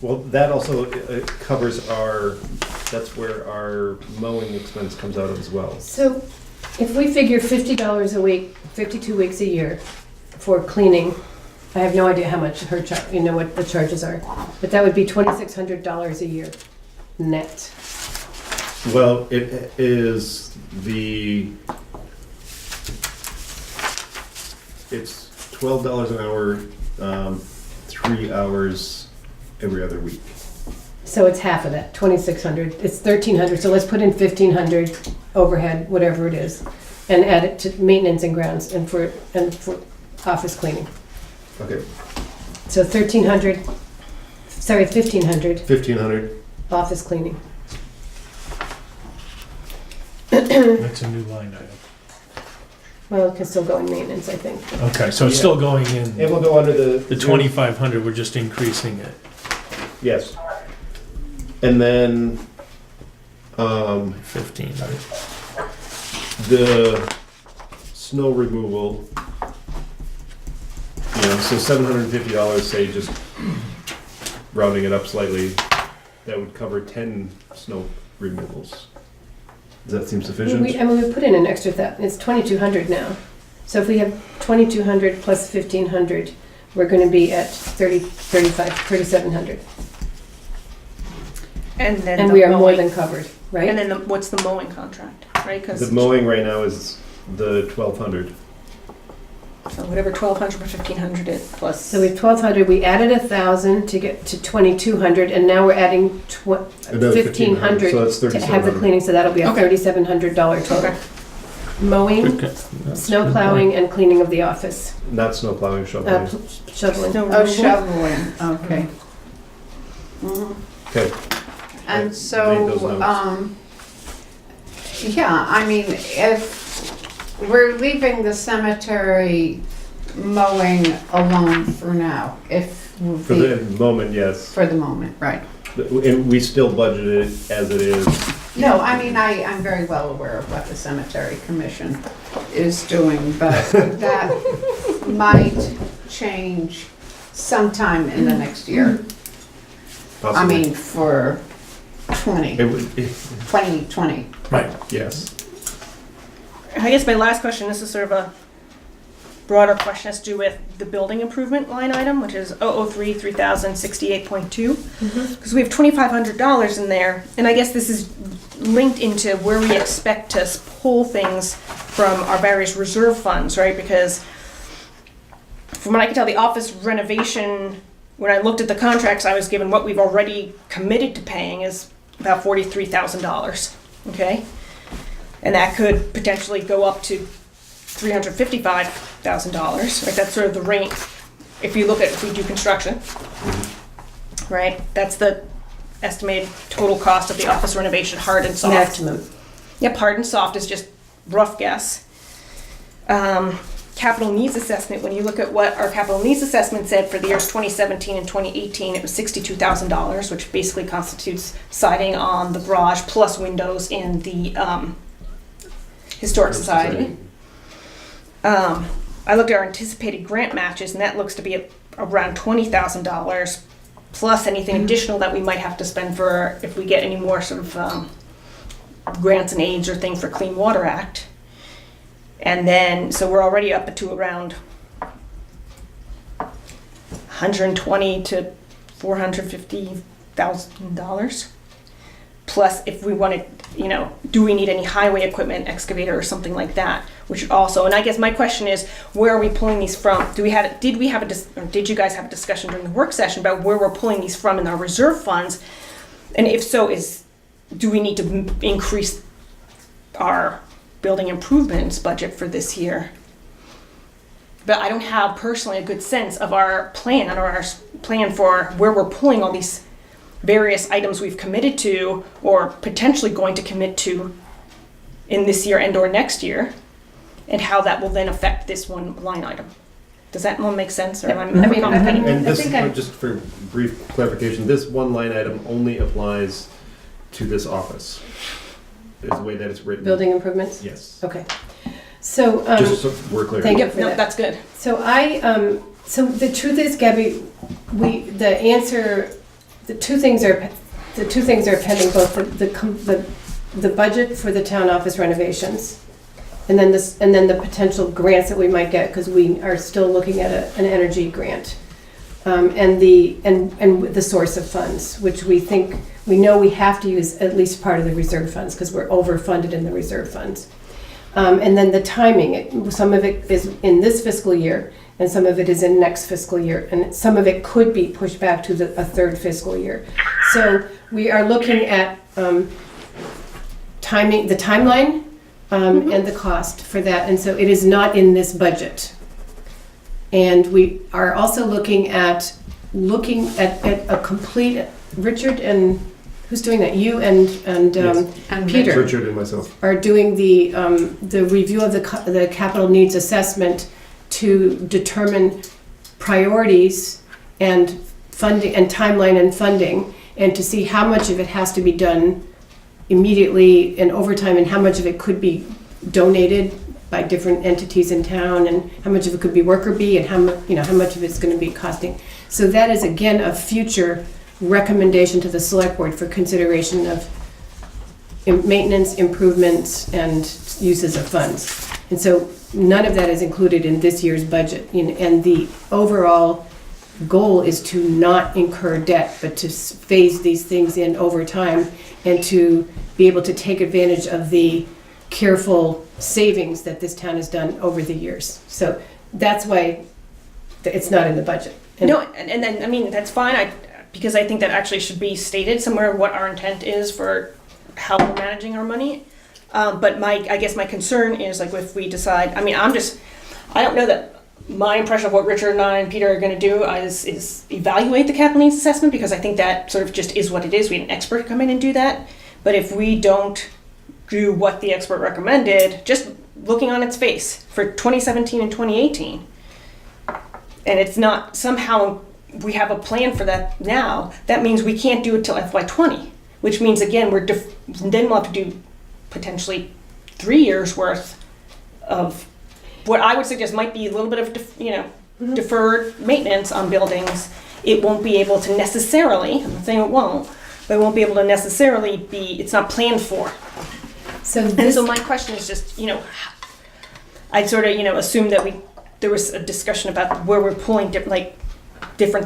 Well, that also covers that's where our mowing expense comes out of as well. So if we figure $50 a week, 52 weeks a year for cleaning, I have no idea how much what the charges are, but that would be $2,600 a year net. Well, it is it's $12 an hour, 3 hours every other week. So it's half of that, 2,600. It's 1,300. So let's put in 1,500 overhead, whatever it is, and add it to maintenance and grounds and for office cleaning. Okay, So 1,300. Sorry, 1,500 $1,500. office cleaning. That's a new line item. Well, it can still go in maintenance, I think. Okay, so it's still going It in, will go under the... the 2,500, we're just increasing it. Yes. And then, 15, right? the snow removal, so $750, say, just rounding it up slightly, that would cover 10 snow removals. Does that seem sufficient? We put in an extra it's 2,200 now. So if we have 2,200 plus 1,500, we're gonna be at 3,700. And then And the we are more mowing. than covered, right? And then what's the mowing contract, right? The Because mowing right now is the 1,200. whatever 1,200 or 1,500 is plus. So we have 1,200, we added 1,000 to get to 2,200, and now we're adding Another 1,500 so that's to have the 3,700. cleaning, so that'll be a Okay. $3,700 total. Okay. Mowing, Good. snow plowing, and cleaning of the office. Not snow plowing, Uh, shoveling. Shoveling. Snow Oh, removal. shoveling, okay. Mhm. Okay. And Made those so, notes. yeah, I mean, if we're leaving the cemetery mowing alone for now, if For the moment, yes. for the moment, right? And we still budget it as it is. No, I mean, I'm very well aware of what the cemetery commission is doing, but that might change sometime in the next year. I Possibly. mean, for It 2020. Right. yes. I guess my last question, this is sort of a broader question, has to do with the building improvement line item, which is 003 3068.2. Because we have $2,500 in there, and I guess this is linked into where we expect to pull things from our various reserve funds, right? Because from what I can tell, the office renovation, when I looked at the contracts, I was given what we've already committed to paying is about $43,000, okay? And that could potentially go up to $355,000, right? That's sort of the range, if you look at, if we do construction, right? That's the estimated total cost of the office renovation, hard and soft. Maximum. Yep, hard and soft is just rough guess. Capital needs assessment, when you look at what our capital needs assessment said for the years 2017 and 2018, it was $62,000, which basically constitutes siding on the garage plus windows in the Historic Society. I looked at our anticipated grant matches, and that looks to be around $20,000, plus anything additional that we might have to spend for if we get any more sort of grants and aids or thing for Clean Water Act. And then, so we're already up to around $120,000 to $450,000. Plus, if we wanted, do we need any highway equipment, excavator or something like that? Which also, and I guess my question is, where are we pulling these from? Did you guys have a discussion during the work session about where we're pulling these from in our reserve funds? And if so, do we need to increase our building improvements budget for this year? But I don't have personally a good sense of our plan for where we're pulling all these various items we've committed to or potentially going to commit to in this year and or next year, and how that will then affect this one line item. Does that one make sense? Or am I complicating? And this, think just for brief clarification, this one line item only applies to this office. Is the way that it's written. Building improvements? Yes. Okay. So, Just so we're clear. thank you for No, that. that's good. So so the truth is, Gabby, the two things are pending, both the budget for the town office renovations, and then the potential grants that we might get, because we are still looking at an energy grant, and the source of funds, which we know we have to use at least part of the reserve funds because we're overfunded in the reserve funds. And then the timing, some of it is in this fiscal year, and some of it is in next fiscal year, and some of it could be pushed back to a third fiscal year. So we are looking at the timeline and the cost for that, and so it is not in this budget. And we are also looking at a complete, Richard and, who's doing that? You and Yes. And Peter. Richard and myself. Are doing the review of the capital needs assessment to determine priorities and funding and timeline and funding, and to see how much of it has to be done immediately and over time, and how much of it could be donated by different entities in town, and how much of it could be worker bee, and how much of it's going to be costing. So that is again a future recommendation to the select board for consideration of maintenance, improvements, and uses of funds. And so none of that is included in this year's budget. And the overall goal is to not incur debt, but to phase these things in over time and to be able to take advantage of the careful savings that this town has done over the years. So that's why it's not in the budget. And No, and then, I mean, that's fine, because I think that actually should be stated somewhere what our intent is for how we're managing our money. But I guess my concern is like if we decide, I mean, I don't know that my impression of what Richard and I and Peter are gonna do is evaluate the capital needs assessment, because I think that sort of just is what it is. We had an expert come in and do that. But if we don't do what the expert recommended, just looking on its face for 2017 and 2018, and it's not somehow we have a plan for that now, that means we can't do it till FY20, which means again then we'll have to do potentially 3 years worth of what I would suggest might be a little bit of deferred maintenance on buildings. It won't be able to necessarily, I'm not saying it won't, but it won't be able to necessarily be, it's not planned for. And so my question is just, I'd sort of, assume that there was a discussion about where we're pulling different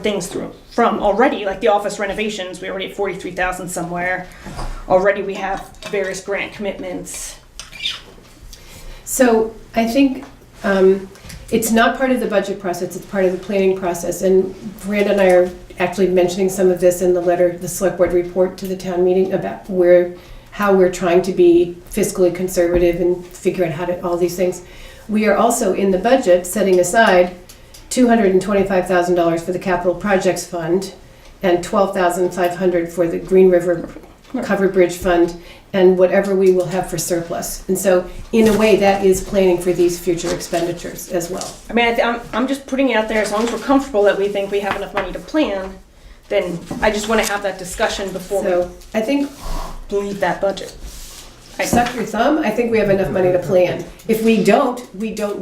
things from already, like the office renovations. We're already at 43,000 somewhere. Already we have various grant commitments. So I think it's not part of the budget process, it's part of the planning process. And Miranda and I are actually mentioning some of this in the letter, the select board report to the town meeting about how we're trying to be fiscally conservative and figure out how to, all these things. We are also in the budget setting aside $225,000 for the capital projects fund and $12,500 for the Green River Covered Bridge Fund and whatever we will have for surplus. And so in a way that is planning for these future expenditures as well. I mean, I'm just putting it out there, as long as we're comfortable that we think we have enough money to plan, then I just want to have that discussion before So I think, we leave that budget. suck your thumb, I think we have enough money to plan. If we don't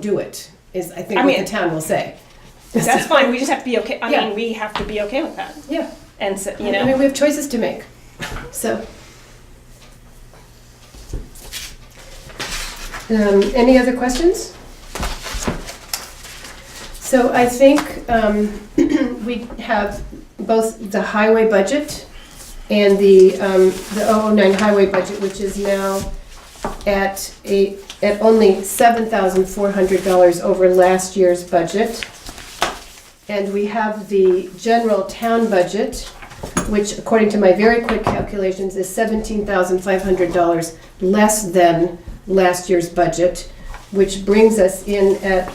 do it, is I think what the town will say. That's fine, we just have to be okay, Yeah. we have to be okay with that. Yeah. And so, I mean, we have choices to make. So. Any other questions? So I think we have both the highway budget and the 009 highway budget, which is now at only $7,400 over last year's budget. And we have the general town budget, which according to my very quick calculations is $17,500 less than last year's budget, which brings us in at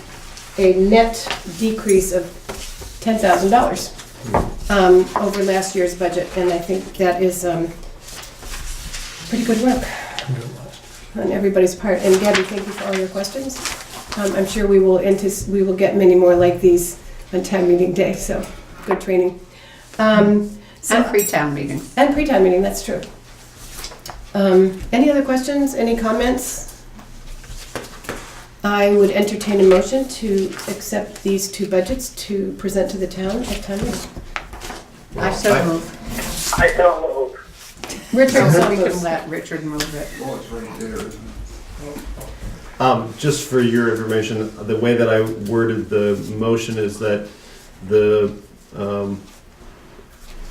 a net decrease of $10,000 over last year's budget. And I think that is pretty good work on everybody's part. And Gabby, thank you for all your questions. I'm sure we will get many more like these on town meeting day, so good training. And pre-town meeting. And pre-town meeting, that's true. Any other questions, any comments? I would entertain a motion to accept these two budgets to present to the town at town meeting. I so move. I don't move. Richard, So we so can moves. let Richard move it. Oh, it's right there, isn't it? Just for your information, the way that I worded the motion is that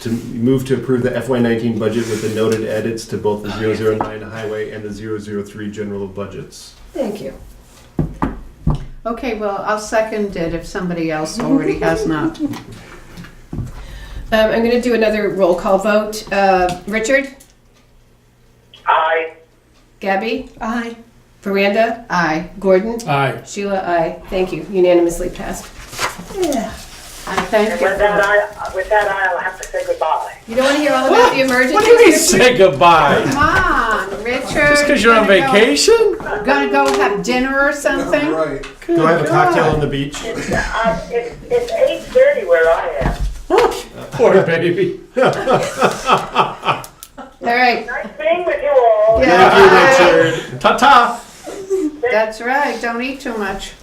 to move to approve the FY19 budget with the noted edits to both the 009 highway and the 003 general budgets. Thank you. Okay, well, I'll second it if somebody else already has not. I'm going to do another roll call vote. Richard? Aye. Gabby? Aye. Veranda? Aye. Gordon? Aye. Sheila? Aye. Thank you. Unanimously passed. Yeah. And thank And you. with that, I'll have to say goodbye. You don't want to hear all about the emergency? What do you mean say goddbye? Come on, Richard. Just because you're on vacation? Gonna go have dinner or something? Right. Go have a cocktail on the beach. It's 8:30 where I am. Poor baby. All right. Nice being with you all. Yeah. Thank you, Richard. Ta-ta. That's right, don't eat too much.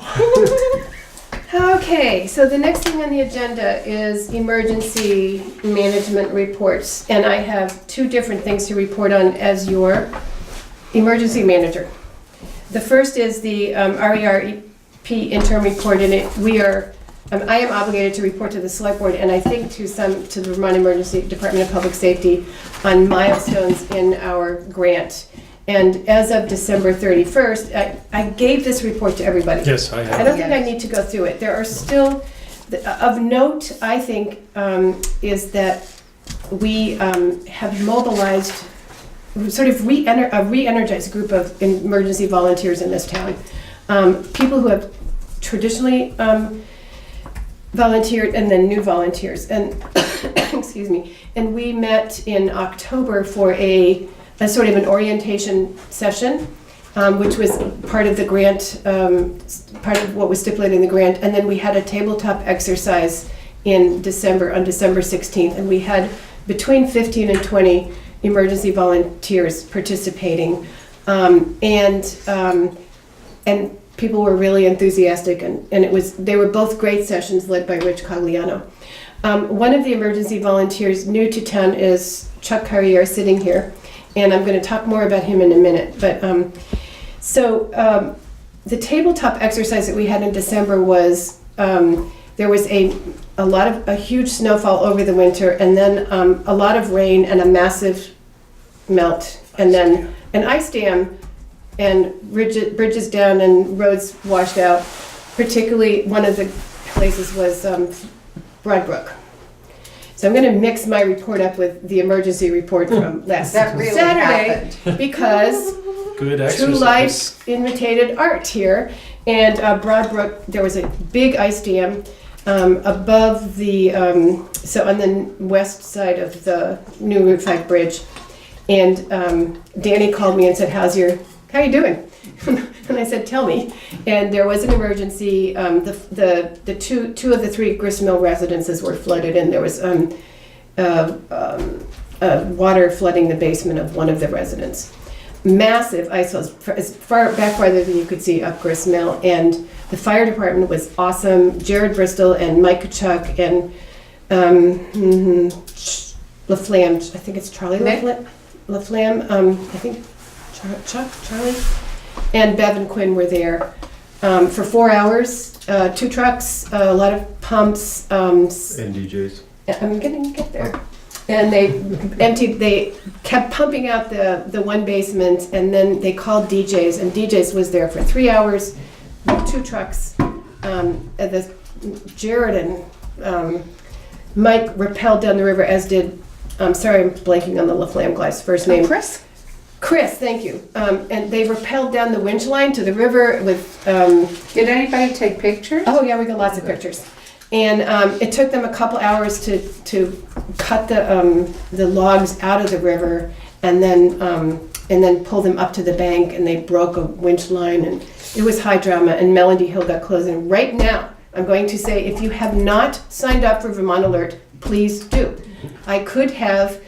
Okay, so the next thing on the agenda is emergency management reports. And I have two different things to report on as you're emergency manager. The first is the RERP interim report, and I am obligated to report to the select board, and I think to the Vermont Emergency Department of Public Safety on milestones in our grant. And as of December 31st, I gave this report to everybody. Yes, I I have. don't think I need to go through it. There are still, of note, I think, is that we have mobilized, sort of a re-energized group of emergency volunteers in this town. People who have traditionally volunteered and then new volunteers. And excuse me. And we met in October for a sort of an orientation session, which was part of the grant, part of what was stipulated in the grant. And then we had a tabletop exercise on December 16th. And we had between 15 and 20 emergency volunteers participating. And people were really enthusiastic, and they were both great sessions led by Rich Cogliano. One of the emergency volunteers new to town is Chuck Carrier, sitting here, and I'm going to talk more about him in a minute. But the tabletop exercise that we had in December was there was a huge snowfall over the winter, and then a lot of rain and a massive melt, and then an ice dam. And bridges down and roads washed out. Particularly, one of the places was Broadbrook. So I'm going to mix my report up with the emergency report from last That Saturday happened. because Good True exercise. Life imitated art here. And Broadbrook, there was a big ice dam above the, so on the west side of the new Route 5 bridge. And Danny called me and said, how you doing? And I said, tell me. And there was an emergency. The two of the three gristmill residences were flooded, and there was water flooding the basement of one of the residents. Massive ice falls, as far back farther than you could see up gristmill. And the fire department was awesome. Jared Bristol and Mike Kachuk and LaFlamme, I think it's Charlie LaFlamme, I think Charlie, and Bev and Quinn were there for 4 hours, 2 trucks, a lot of pumps. And DJs. I'm gonna get there. And they kept pumping out the one basement, and then they called DJs, and DJs was there for 3 hours, 2 trucks. Jared and Mike rappelled down the river, as did, sorry, I'm blanking on the LaFlamme guy's first name. Chris, thank you. And they rappelled down the winch line to the river with... Did anybody take pictures? Oh yeah, we got lots of pictures. And it took them a couple hours to cut the logs out of the river and then pull them up to the bank, and they broke a winch line, and it was high drama, and Melody Hill got closed. And right now, I'm going to say, if you have not signed up for Vermont Alert, please do. I could have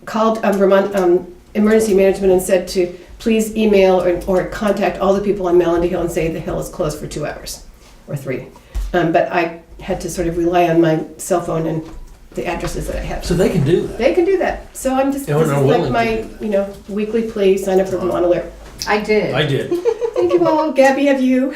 called Vermont Emergency Management and said to please email or contact all the people on Melody Hill and say the hill is closed for 2 hours or 3. But I had to sort of rely on my cell phone and the addresses that I have. So they can do that. They can do that. So I'm just, They this is are like willing my, weekly plea, sign up for Vermont Alert. I did. I did. Thank you all. Gabby, have you?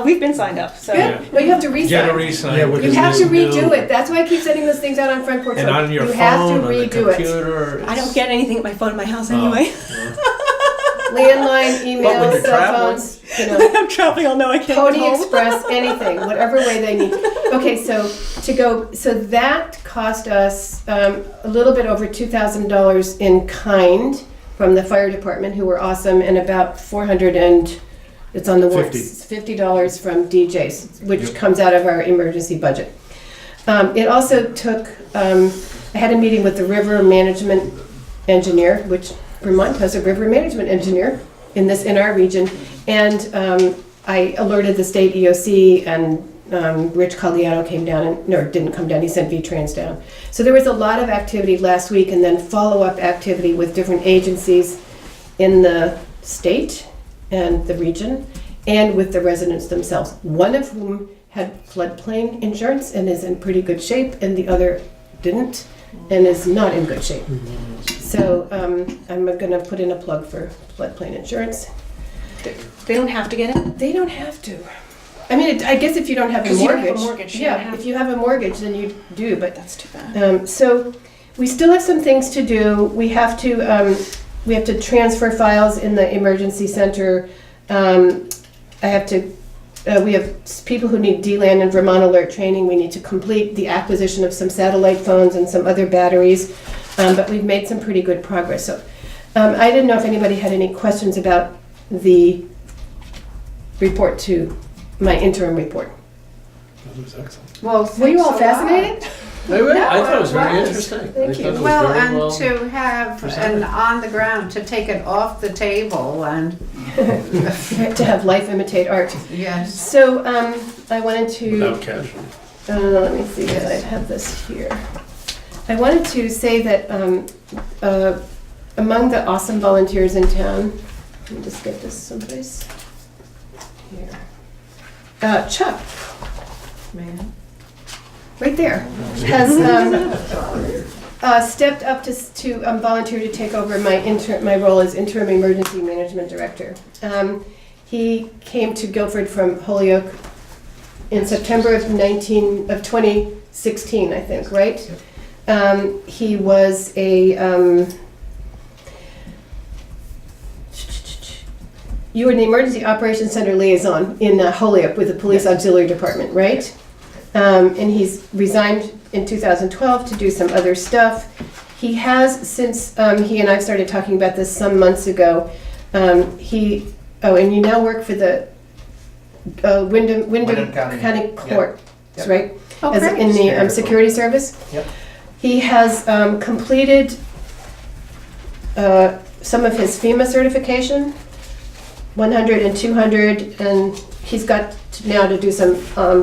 We've been signed up, so. Good. Well, you have to Get a re-sign. re-sign. Yeah, with You this have to new- redo it. That's why I keep sending those things out on Front Porch And Road. on your You have phone, to on the redo it. computer. I don't get anything at my phone in my house anyway. Landline, when email, you're cell traveling? phones, I'm traveling, I'll know I can't Pony get home. Express, anything, whatever way they need. Okay, so that cost us a little bit over $2,000 in kind from the fire department, who were awesome, and about it's on the warrants, $50 from DJs, which Yep. comes out of our emergency budget. It also took, I had a meeting with the river management engineer, which Vermont has a river management engineer in our region, and I alerted the state EOC, and Rich Cogliano came down, didn't come down, he sent V-Trans down. So there was a lot of activity last week, and then follow-up activity with different agencies in the state and the region, and with the residents themselves. One of whom had floodplain insurance and is in pretty good shape, and the other didn't. and is not in good shape. So I'm gonna put in a plug for floodplain insurance. They don't have to get it? They don't have to. I mean, I guess if you don't have a 'Cause you don't mortgage. have a mortgage, you don't Yeah, have if you have a mortgage, then you do, but That's too bad. so we still have some things to do. We have to transfer files in the emergency center. We have people who need DLAN and Vermont Alert training. We need to complete the acquisition of some satellite phones and some other batteries. But we've made some pretty good progress. So I didn't know if anybody had any questions about the report to my interim report. That was excellent. Well, Were you all thanks a lot. fascinated? I thought it was very was. interesting. Thank I you. thought it was Well, very and well to have presented. an on the ground, to take it off the table and, To have life imitate art. yes. So I wanted to. Without casualty. Let me see, I have this here. I wanted to say that among the awesome volunteers in town, let me just get this someplace. Here. Chuck, right there, has stepped up to volunteer to take over my role as interim emergency management director. He came to Guilford from Holyoke in September of 2016, I think, right? He was you were the Emergency Operations Center liaison in Holyoke with the Police Auxiliary Department, right? And he's resigned in 2012 to do some other stuff. He has, since he and I started talking about this some months ago, and you now work for the Wyndham County Court, Yep. right? Oh, As great. in the security service. Yep. He has completed some of his FEMA certification, 100 and 200, and he's got now to do some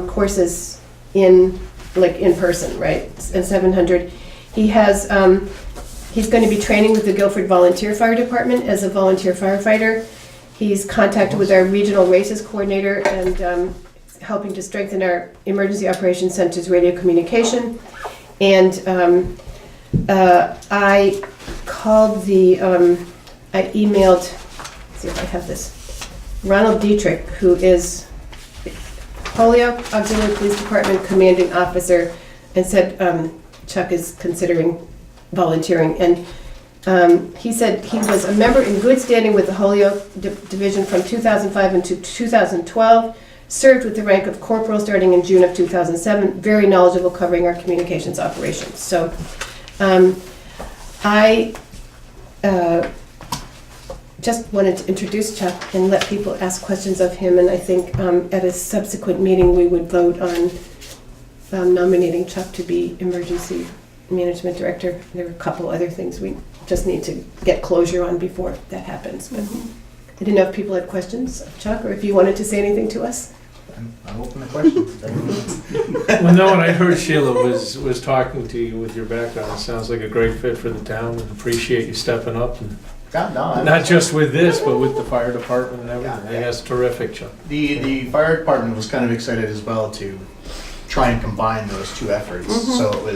courses in person, right? And 700. He has he's going to be training with the Guilford Volunteer Fire Department as a volunteer firefighter. He's contacted with our regional races coordinator and helping to strengthen our emergency operations center's radio communication. And I called I emailed, let's see if I have this, Ronald Dietrich, who is Holyoke Auxiliary Police Department commanding officer, and said Chuck is considering volunteering. And he said he was a member in good standing with the Holyoke Division from 2005 into 2012, served with the rank of corporal starting in June of 2007, very knowledgeable covering our communications operations. So I just wanted to introduce Chuck and let people ask questions of him, and I think at a subsequent meeting we would vote on nominating Chuck to be emergency management director. There are a couple other things we just need to get closure on before that happens. But I didn't know if people had questions of Chuck, or if you wanted to say anything to us. I'm open to questions. Well, no, when I heard Sheila was talking to you with your background, it sounds like a great fit for the town, and appreciate you stepping up, and not just with this, but with the fire department and everything. I think that's terrific, Chuck. The fire department was kind of excited as well to try and combine those two efforts. So it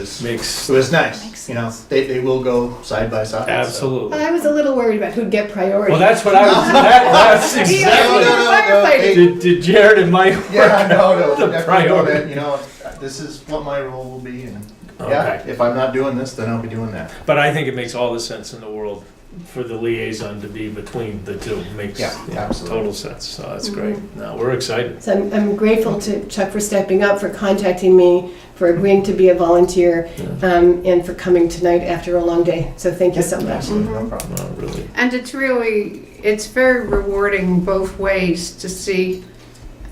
was nice. You know, they will go side by side. Absolutely. I was a little worried about who'd get priority. Well, that's what I was. That's exactly. Firefighting. Did Jared and Mike work Yeah, no, the definitely know that, priority? you know, this is what my role will be, and Okay. if I'm not doing this, then I'll be doing that. But I think it makes all the sense in the world for the liaison to be between the two. It makes Absolutely. total sense. So that's great. No, we're excited. So I'm grateful to Chuck for stepping up, for contacting me, for agreeing to be a volunteer, and for coming tonight after a long day. So thank you so much. Absolutely, no problem. No, really. And it's very rewarding both ways to see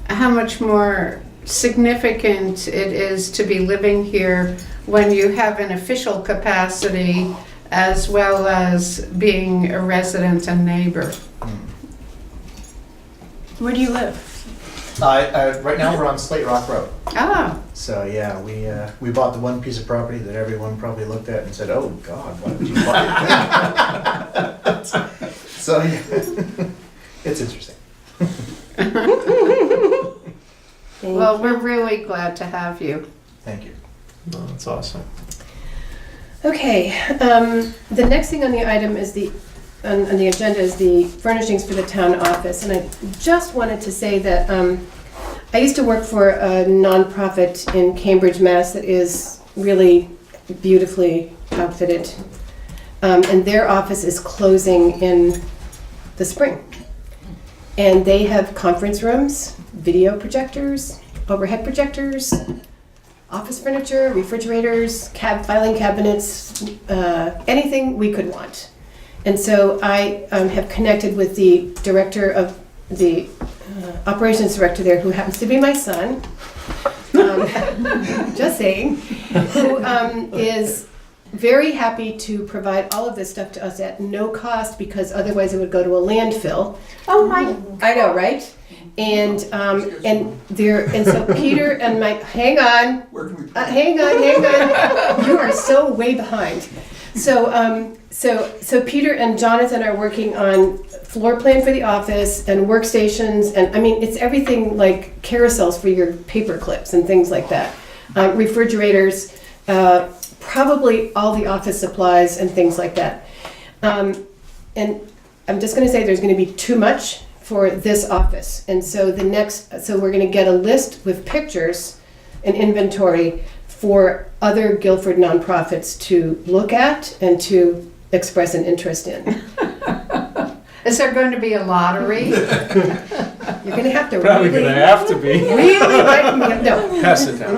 how much more significant it is to be living here when you have an official capacity as well as being a resident and neighbor. Where do you live? Right now we're on Slate Rock Road. Ah, So yeah, we bought the one piece of property that everyone probably looked at and said, "Oh God, why would you buy it?" So yeah, it's interesting. well, we're really glad to have you. Thank you. No, that's awesome. Okay, the next thing on the item is on the agenda is the furnishings for the town office. And I just wanted to say that I used to work for a nonprofit in Cambridge, Mass. That is really beautifully outfitted. And their office is closing in the spring. And they have conference rooms, video projectors, overhead projectors, office furniture, refrigerators, filing cabinets, anything we could want. And so I have connected with the director of the operations director there, who happens to be my son, just saying, who is very happy to provide all of this stuff to us at no cost, because otherwise it would go to a landfill. Oh my. I know, right? And so Peter and Mike, hang on, hang on, you are so way behind. So Peter and Jonathan are working on floor plan for the office and workstations, and I mean, it's everything like carousels for your paper clips and things like that, refrigerators, probably all the office supplies and things like that. And I'm just going to say there's going to be too much for this office, and so we're going to get a list with pictures and inventory for other Guilford nonprofits to look at and to express an interest in. Is there going to be a lottery? You're going to have to Probably really, gonna have to be. really like me. No. Pass it down.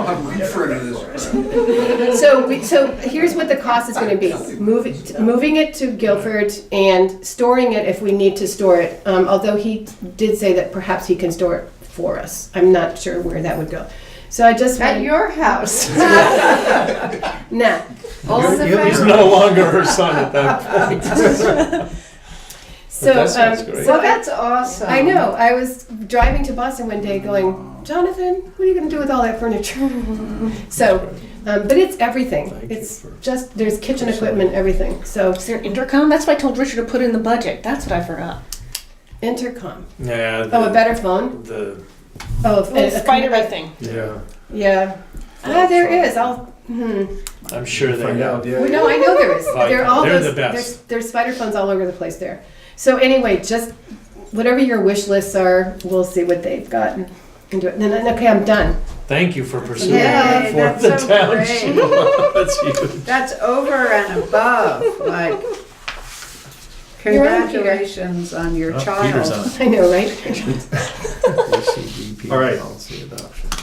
So here's what the cost is going to be: moving it to Guilford and storing it if we need to store it. Although he did say that perhaps he can store it for us. I'm not sure where that would go. So I just At your house. nah. He's no longer her son at that point. So, that sounds great. Well, that's awesome. I know. I was driving to Boston one day going, Jonathan, what are you going to do with all that furniture? So, but it's everything. It's just, there's kitchen equipment, everything. So, Is there intercom? That's what I told Richard to put in the budget. That's what I forgot. intercom. Yeah. Oh, a better phone? Oh, The spider thing. Yeah. Yeah. There is. I'm sure they Find have. out, yeah. Well, no, I know there is. Like, There are all they're those, the best. There's spider phones all over the place there. So anyway, just whatever your wish lists are, we'll see what they've got and do it. And then, okay, I'm done. Thank you for pursuing Yay, that for that's the so town. great. Sheila. That's huge. That's over and above. Like, You're on, Peter. congratulations on your Oh, child. Peter's on. I know, right? All right.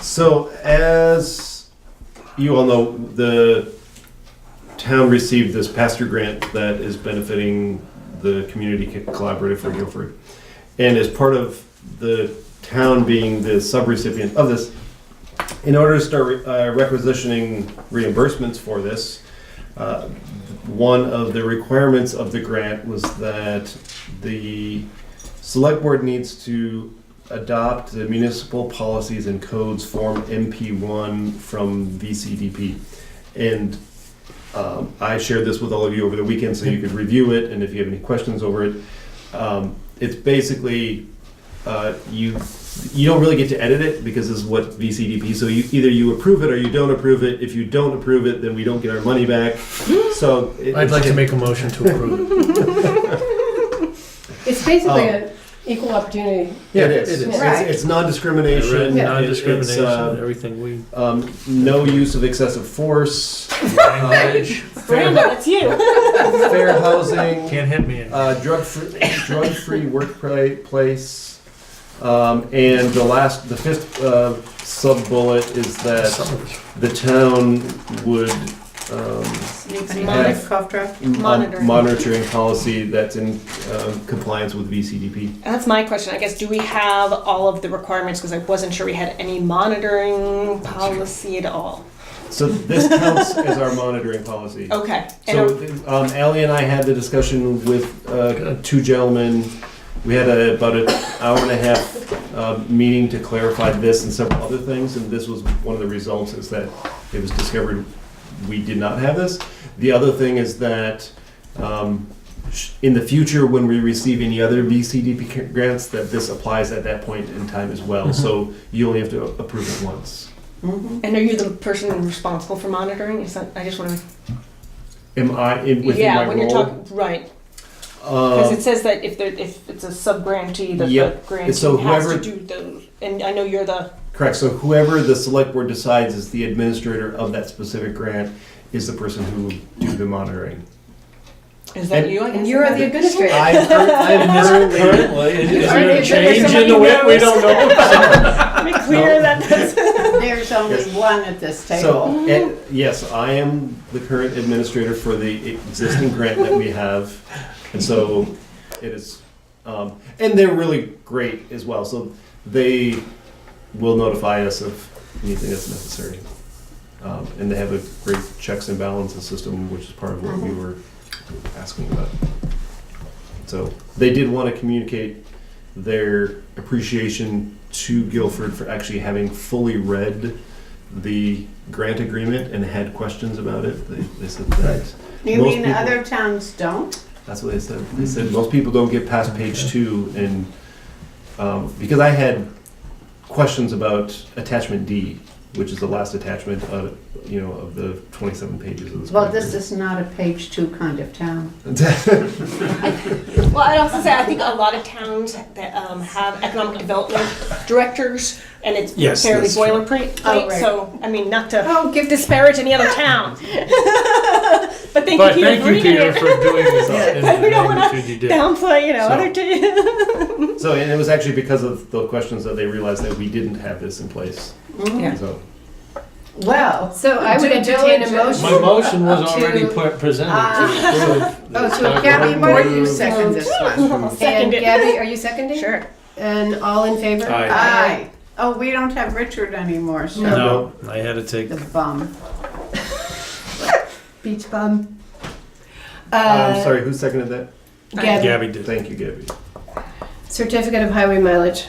So as you all know, the town received this pass-through grant that is benefiting the community collaborative for Guilford. And as part of the town being the subrecipient of this, in order to start requisitioning reimbursements for this, one of the requirements of the grant was that the select board needs to adopt the municipal policies and codes form MP1 from VCDP. And I shared this with all of you over the weekend so you could review it, and if you have any questions over it. It's basically, you don't really get to edit it because this is what VCDP, so either you approve it or you don't approve it. If you don't approve it, then we don't get our money back. So I'd like to make a motion to approve it. It's basically an equal opportunity. Yeah, it is. It is. Right. It's non-discrimination. Yeah. Non-discrimination, It's, everything we. no use of excessive force. Language. Brenda, that's you. Fair housing. Can't hit me. Drug-free workplace. And the fifth sub-bullet is that the town would Sneeze, cough drop. monitoring policy that's in compliance with VCDP. That's my question. I guess, do we have all of the requirements? Because I wasn't sure we had any monitoring policy at all. So this counts as our monitoring policy. Okay. So Ally and I had the discussion with two gentlemen. We had about an hour and a half meeting to clarify this and several other things, and this was one of the results, is that it was discovered we did not have this. The other thing is that in the future, when we receive any other VCDP grants, that this applies at that point in time as well. So you only have to approve it once. And are you the person responsible for monitoring? Is that, I just want to. Am I, within my Yeah, when you're role? talking, right, because it says that if it's a sub-grantee, that the Yep. grantee So has whoever- to do those, and I know you're the, Correct, so whoever the select board decides is the administrator of that specific grant is the person who do the monitoring. is that And- you? I guess? And you're the administrator. I'm currently, Currently, is Are there they- a change somebody in the whip we knows? don't know about? Make clear that that's. There's only Yes. one at this table. so, yes, I am the current administrator for the existing grant that we have. And so it is, and they're really great as well, so they will notify us of anything that's necessary. And they have a great checks and balances system, which is part of what we were asking about. So they did want to communicate their appreciation to Guilford for actually having fully read the grant agreement and had questions about it. They said that. You most mean people- other towns don't? That's what they said. They said most people don't get past page 2, and because I had questions about attachment D, which is the last attachment of, of the 27 pages of this. Well, this is not a page 2 kind of town. Well, I'd also say, I think a lot of towns that have economic development directors, and it's Yes, fairly that's true. boilerplate, Oh, right. so, I mean, not to Oh, disparage any other town. But thank But you, Peter, thank for you, reading Peter, it. for doing this in the We don't wanna magnitude you did. Downplay, So- other two. So, and it was actually because of the questions that they realized that we didn't have this in place. Yeah. So, Well, So I would due entertain a diligence. My motion. motion was already To- presented Ah. to approve. Oh, this so Gabby, why don't you document. second this one? And Second it. Gabby, are you seconding? Sure. And all in favor? Aye. Aye. Oh, we don't have Richard anymore, so No, I had to take, the bum. Beach bum. I'm sorry, who seconded that? Gabby. Gabby did. Thank you, Gabby. Certificate of highway mileage.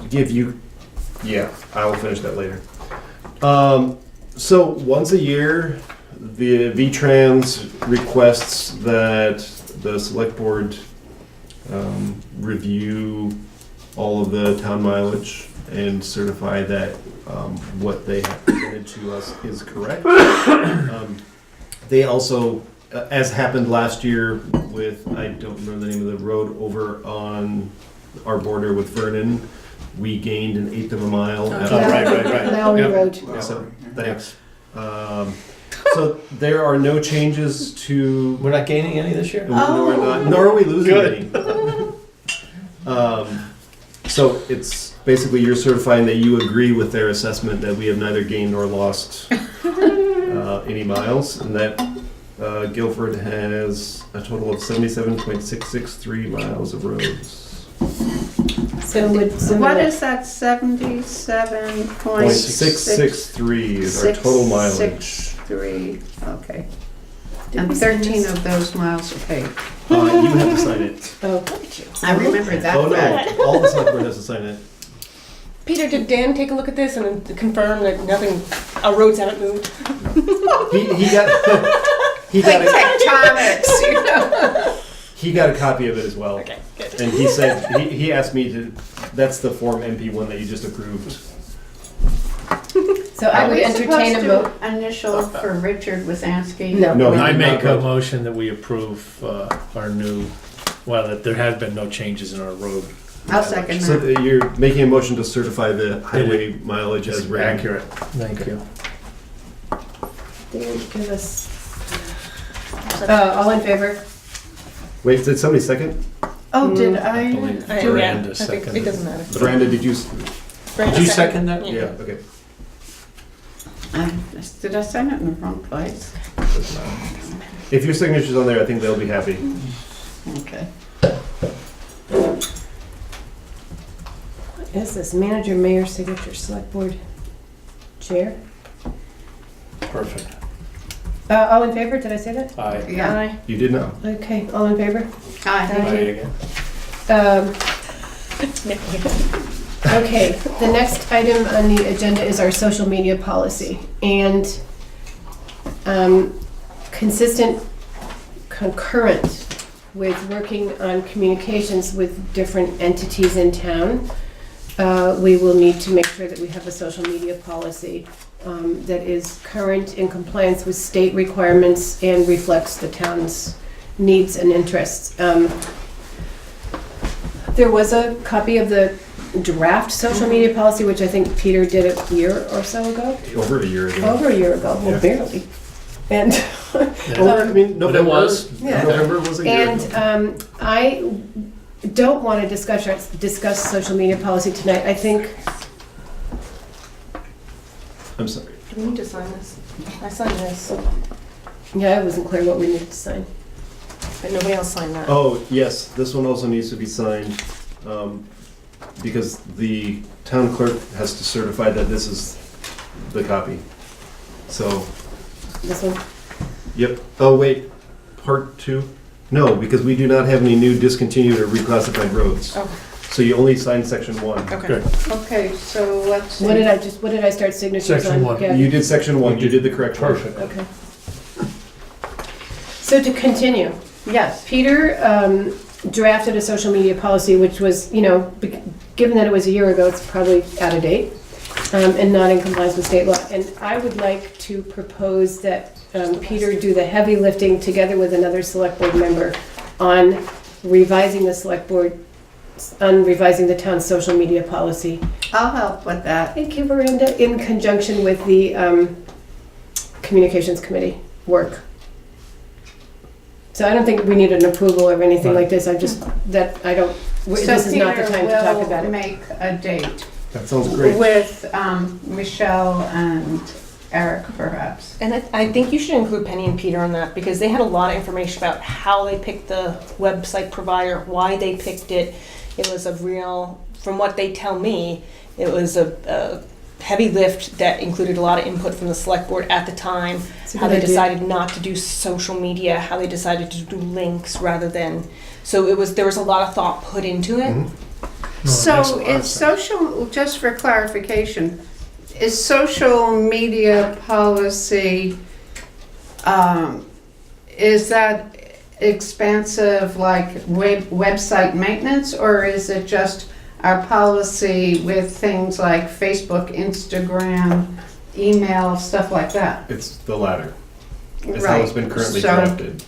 Give you, yeah, I will finish that later. So once a year, the V-Trans requests that the select board review all of the town mileage and certify that what they have presented to us is correct. They also, as happened last year with, I don't remember the name of the road over on our border with Vernon, we gained an eighth of a mile. out of- right. Lowry Yep. Road. Yeah, so, thanks. So there are no changes to, We're not gaining any this year? no, we're not, nor are we losing Good. any. So it's basically you're certifying that you agree with their assessment that we have neither gained nor lost any miles, and that Guilford has a total of 77.663 miles of roads. So What is that, 77.663 .663 is our total mileage. Okay. And 13 of those miles are paid. You have to sign it. Oh, I remember that Oh fact. no, all the select board has to sign it. Peter, did Dan take a look at this and confirm that nothing, our roads haven't moved? He got he got Like a, tectonics, you know? he got a copy of it as well. Okay, good. And he said he asked me to. That's the Form MP1 that you just approved. so I would entertain a Are we mo. supposed to initial for Richard Wasansky? No. No, he I did make not a vote. motion that we approve our new, well, that there has been no changes in our road. I'll second So that. you're making a motion to certify the highway mileage as written. Accurate. Thank you. Give us. All in favor? Wait, did somebody second? Oh, did I I? believe Yeah, Miranda I think seconded it doesn't matter. Brandon, did you? Brandon Did you second that? Yeah. Yeah. Okay. Did I sign it in the wrong place? If your signature's on there, I think they'll be happy. Okay. What is this? Manager, mayor, signature, select board, chair? Perfect. All in favor? Did I say that? Aye. Yeah. You did not. Okay, all in favor? Aye. Aye again. Okay, the next item on the agenda is our social media policy. And consistent, concurrent with working on communications with different entities in town, we will need to make sure that we have a social media policy that is current in compliance with state requirements and reflects the town's needs and interests. There was a copy of the draft social media policy, which I think Peter did a year or so ago. Over a year ago. Over a year ago, well, Yeah. barely. And Over, I mean, But it November was. Yeah. November was a year ago. And I don't want to discuss social media policy tonight. I think, I'm sorry. Do we need to sign this? I signed this, yeah, I wasn't clear what we needed to sign. but nobody else signed that. Oh, yes, this one also needs to be signed, because the town clerk has to certify that this is the copy. So, This one? yep. Oh, wait, part 2? No, because we do not have any new discontinued or reclassified roads. Oh. So you only sign section 1. Okay. Good. Okay, so let's see. What did I start signatures on? Section 1. Gabby? You did section 1, you did the correct one. Perfect. Okay. So to continue, Yes, Peter drafted a social media policy, which was, given that it was a year ago, it's probably out of date and not in compliance with state law. And I would like to propose that Peter do the heavy lifting together with another select board member on revising the town's social media policy. I'll help with that. Thank you, Miranda, in conjunction with the communications committee work. So I don't think we need an approval or anything like this. This is not the time to talk about So Peter will it. make a date That sounds great. with Michelle and Eric, perhaps. And I think you should include Penny and Peter on that, because they had a lot of information about how they picked the website provider, why they picked it. It was from what they tell me, it was a heavy lift that included a lot of input from the select board at the time, It's a how good they idea. decided not to do social media, how they decided to do links rather than, so there was a lot of thought put into it. No, it makes a So lot of is sense. social, just for clarification, is social media policy, is that expansive like website maintenance, or is it just our policy with things like Facebook, Instagram, email, stuff like that? It's the latter. It's how it's been currently So- drafted.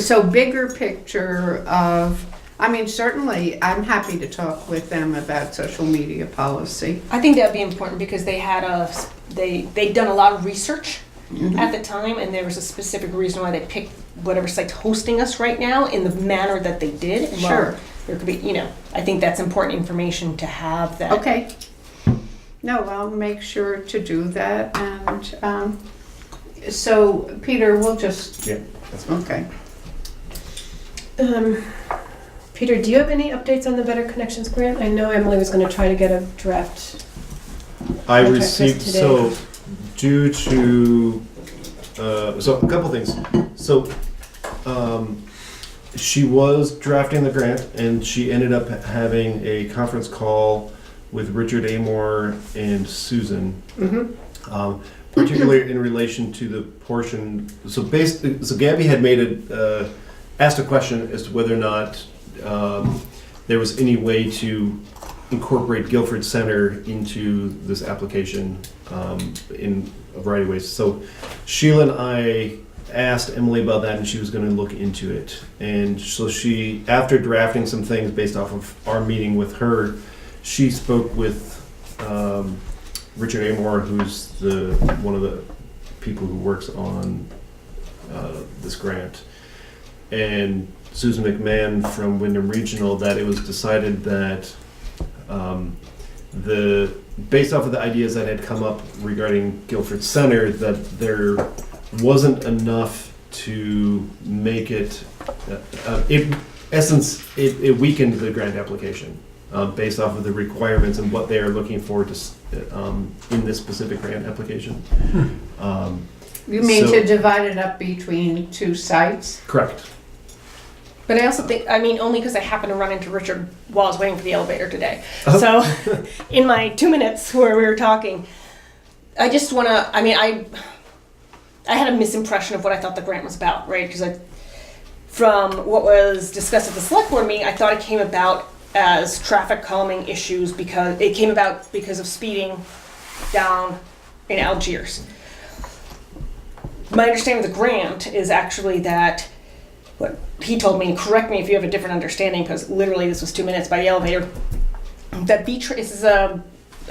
So bigger picture of, certainly, I'm happy to talk with them about social media policy. I think that'd be important because they'd done a lot of research at the time, and there was a specific reason why they picked whatever site's hosting us right now in the manner that they did. And while Sure. there could be, I think that's important information to have that. Okay. No, I'll make sure to do that, and, so, Peter, we'll just, Yeah, that's fine. okay. Peter, do you have any updates on the Better Connections grant? I know Emily was going to try to get a draft. I Contract received, us today. so, due to, so a couple things. So, she was drafting the grant, and she ended up having a conference call with Richard Amor and Susan, particularly in relation to the portion, so Gabby had asked a question as to whether or not there was any way to incorporate Guilford Center into this application in a variety of ways. So Sheila and I asked Emily about that, and she was going to look into it. And so she, after drafting some things based off of our meeting with her, she spoke with Richard Amor, who's one of the people who works on this grant, and Susan McMahon from Wyndham Regional, that it was decided that based off of the ideas that had come up regarding Guilford Center, that there wasn't enough to make it, in essence, it weakened the grant application based off of the requirements and what they are looking for in this specific grant application. You mean So- to divide it up between two sites? Correct. But I also think, only because I happened to run into Richard while I was waiting for the elevator today. Oh. So, in my 2 minutes where we were talking, I just want to, I had a misimpression of what I thought the grant was about, right? Because from what was discussed at the select board meeting, I thought it came about as traffic calming issues because of speeding down in Algiers. My understanding of the grant is actually that, what he told me, and correct me if you have a different understanding, because literally this was 2 minutes by the elevator, that this is a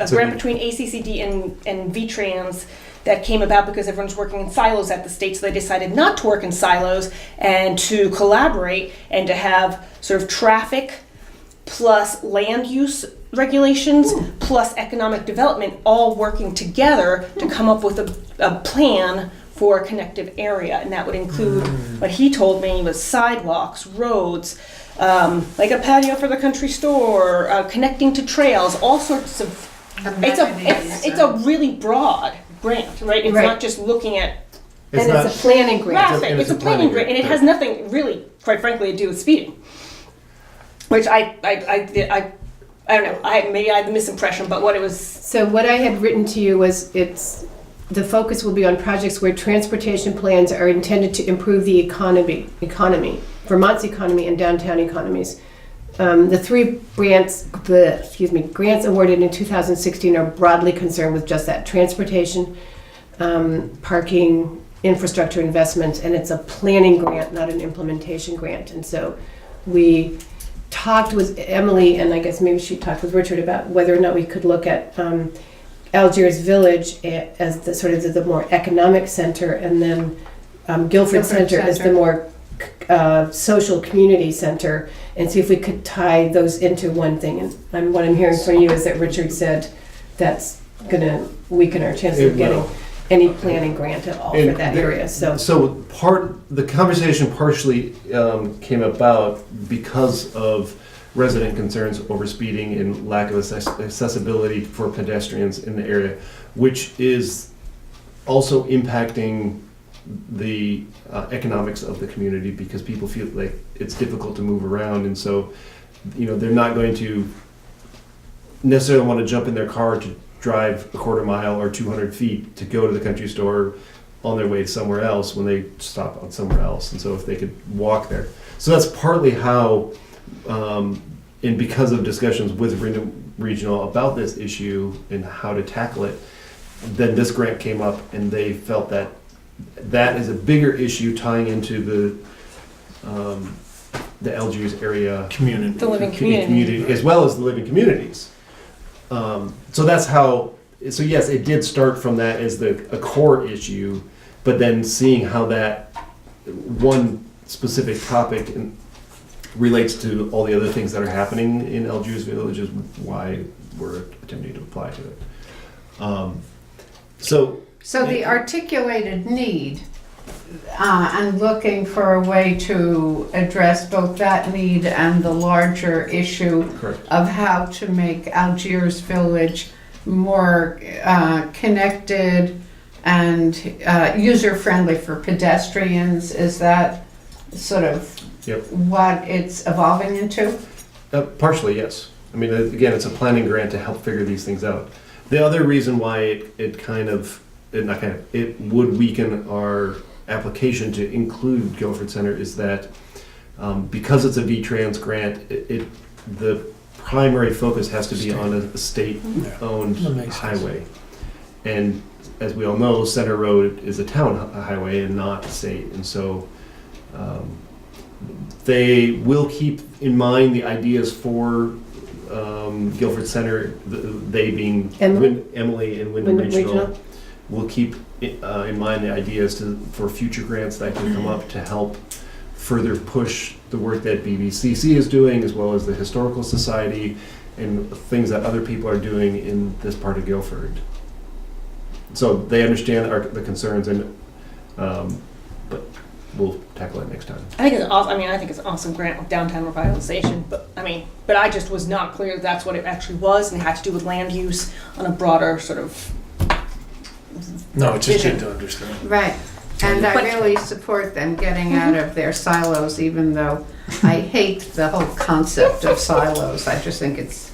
grant between ACCD and VTrans that came about because everyone's working in silos at the state, so they decided not to work in silos and to collaborate and to have sort of traffic plus land use regulations plus economic development all working together to come up with a plan for a connective area. And that would include, what he told me was sidewalks, roads, like a patio for the country store, connecting to trails, all sorts of, it's a really broad grant, right? It's Right. not just looking at It's And not, it's a planning grant. traffic, it's a planning grant, and it has nothing really, quite frankly, to do with speeding. Which I don't know, maybe I had the misimpression, but what it was, So what I had written to you was the focus will be on projects where transportation plans are intended to improve the economy, Vermont's economy and downtown economies. The three grants awarded in 2016 are broadly concerned with just that: transportation, parking, infrastructure investment, and it's a planning grant, not an implementation grant. And so we talked with Emily, and I guess maybe she talked with Richard about whether or not we could look at Algiers Village as the sort of the more economic center, and then Guilford Center as the more social community center, and see if we could tie those into one thing. And what I'm hearing from you is that Richard said that's going to weaken our chances of getting any planning grant at all for that area. So the conversation partially came about because of resident concerns over speeding and lack of accessibility for pedestrians in the area, which is also impacting the economics of the community, because people feel like it's difficult to move around, and so they're not going to necessarily want to jump in their car to drive a quarter mile or 200 feet to go to the country store on their way somewhere else when they stop on somewhere else. And so if they could walk there. So that's partly how, and because of discussions with Regional about this issue and how to tackle it, then this grant came up, and they felt that that is a bigger issue tying into the Algiers area Community. the living community. as well as the living communities. So that's how. So yes, it did start from that as a core issue, but then seeing how that one specific topic relates to all the other things that are happening in Algiers Village is why we're attempting to apply to it. so the articulated need and looking for a way to address both that need and the larger issue Correct. of how to make Algiers Village more connected and user-friendly for pedestrians. Is that sort of Yep. what it's evolving into? Partially, yes. I mean, again, it's a planning grant to help figure these things out. The other reason why it would weaken our application to include Guilford Center is that because it's a VTrans grant, the primary focus has to be on a state-owned That makes sense. highway. And as we all know, Center Road is a town highway and not state. And so they will keep in mind the ideas for Guilford Center, they being Emily and Wyndham Regional, will keep in mind the ideas for future grants that can come up to help further push the work that BVCC is doing, as well as the Historical Society and things that other people are doing in this part of Guilford. So they understand the concerns, and but we'll tackle it next time. I think it's awesome. I mean, I think it's an awesome grant with downtown revitalization, but I just was not clear that's what it actually was, and it had to do with land use on a broader sort of. No, it's just vision. good to understand. Right. And I But- really support them getting out of their silos, even though I hate the whole concept of silos. I just think it's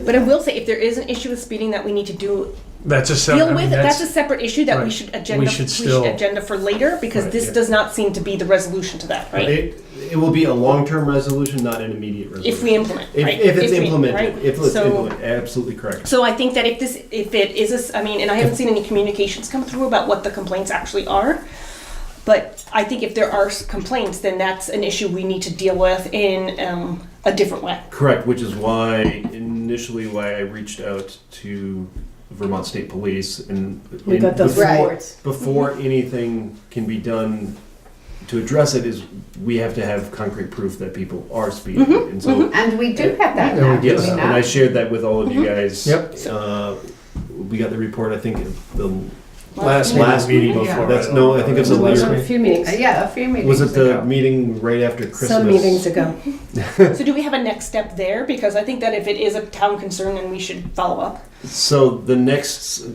But I will say, if there is an issue with speeding that we need to That's a separate. deal with, that's a separate issue that we right. should We agenda, should we should still- agenda for later, because Right, this yeah. does not seem to be the resolution to that, right? It will be a long-term resolution, not an immediate resolution. If we implement, right? If it's we- implemented, right? if it's So- implemented, absolutely correct. So I think that if it is, I mean, and I haven't seen any communications come through about what the complaints actually are, but I think if there are complaints, then that's an issue we need to deal with in a different way. Correct, which is why I reached out to Vermont State Police and. We got those before- reports. Before anything can be done to address it is, we have to have concrete proof that people are speeding. And so, And we do have that now, do yes, we and I not? shared that with all of you guys. Yep. We got the report, I think, the Last last meeting meeting before, before. that's, no, I think it was the We last, had a few meetings, Yeah, a few meetings was it the ago. meeting right after Christmas? some meetings ago. So do we have a next step there? Because I think that if it is a town concern, then we should follow up. So the next,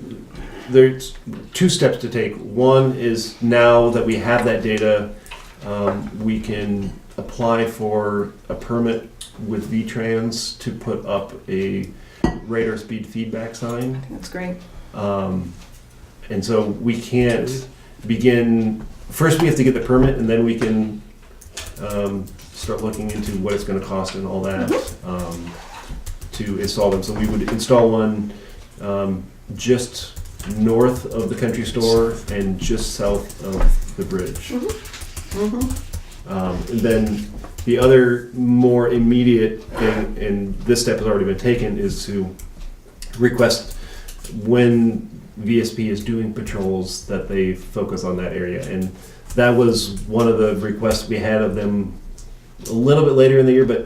there's two steps to take. One is now that we have that data, we can apply for a permit with VTrans to put up a radar speed feedback sign. That's great. And so we can't begin, first we have to get the permit and then we can start looking into what it's gonna cost and all that to install them. So we would install one just north of the country store and just south of the bridge. And then the other more immediate thing, and this step has already been taken, is to request when VSP is doing patrols that they focus on that area. And that was one of the requests we had of them a little bit later in the year, but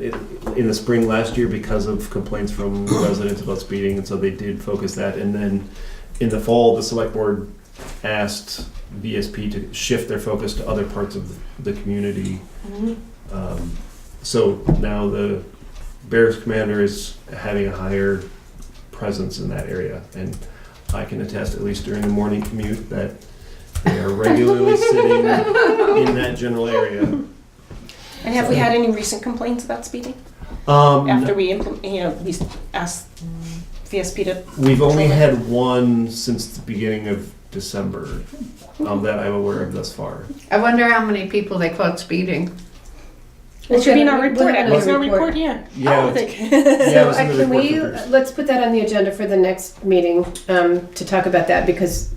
in the spring last year because of complaints from residents about speeding, and so they did focus that. And then in the fall, the select board asked VSP to shift their focus to other parts of the community. So now the Barracks Commander is having a higher presence in that area, and I can attest, at least during the morning commute, that they are regularly sitting in that general area. And have we had any recent complaints about speeding? After we we asked VSP to, We've only had one since the beginning of December that I'm aware of thus far. I wonder how many people they caught speeding. it should be in our We'll report, have it's in our another report, yeah. Yeah, Oh, it's- thank- yeah, it So was in the can report we, for Thursday. let's put that on the agenda for the next meeting to talk about that, because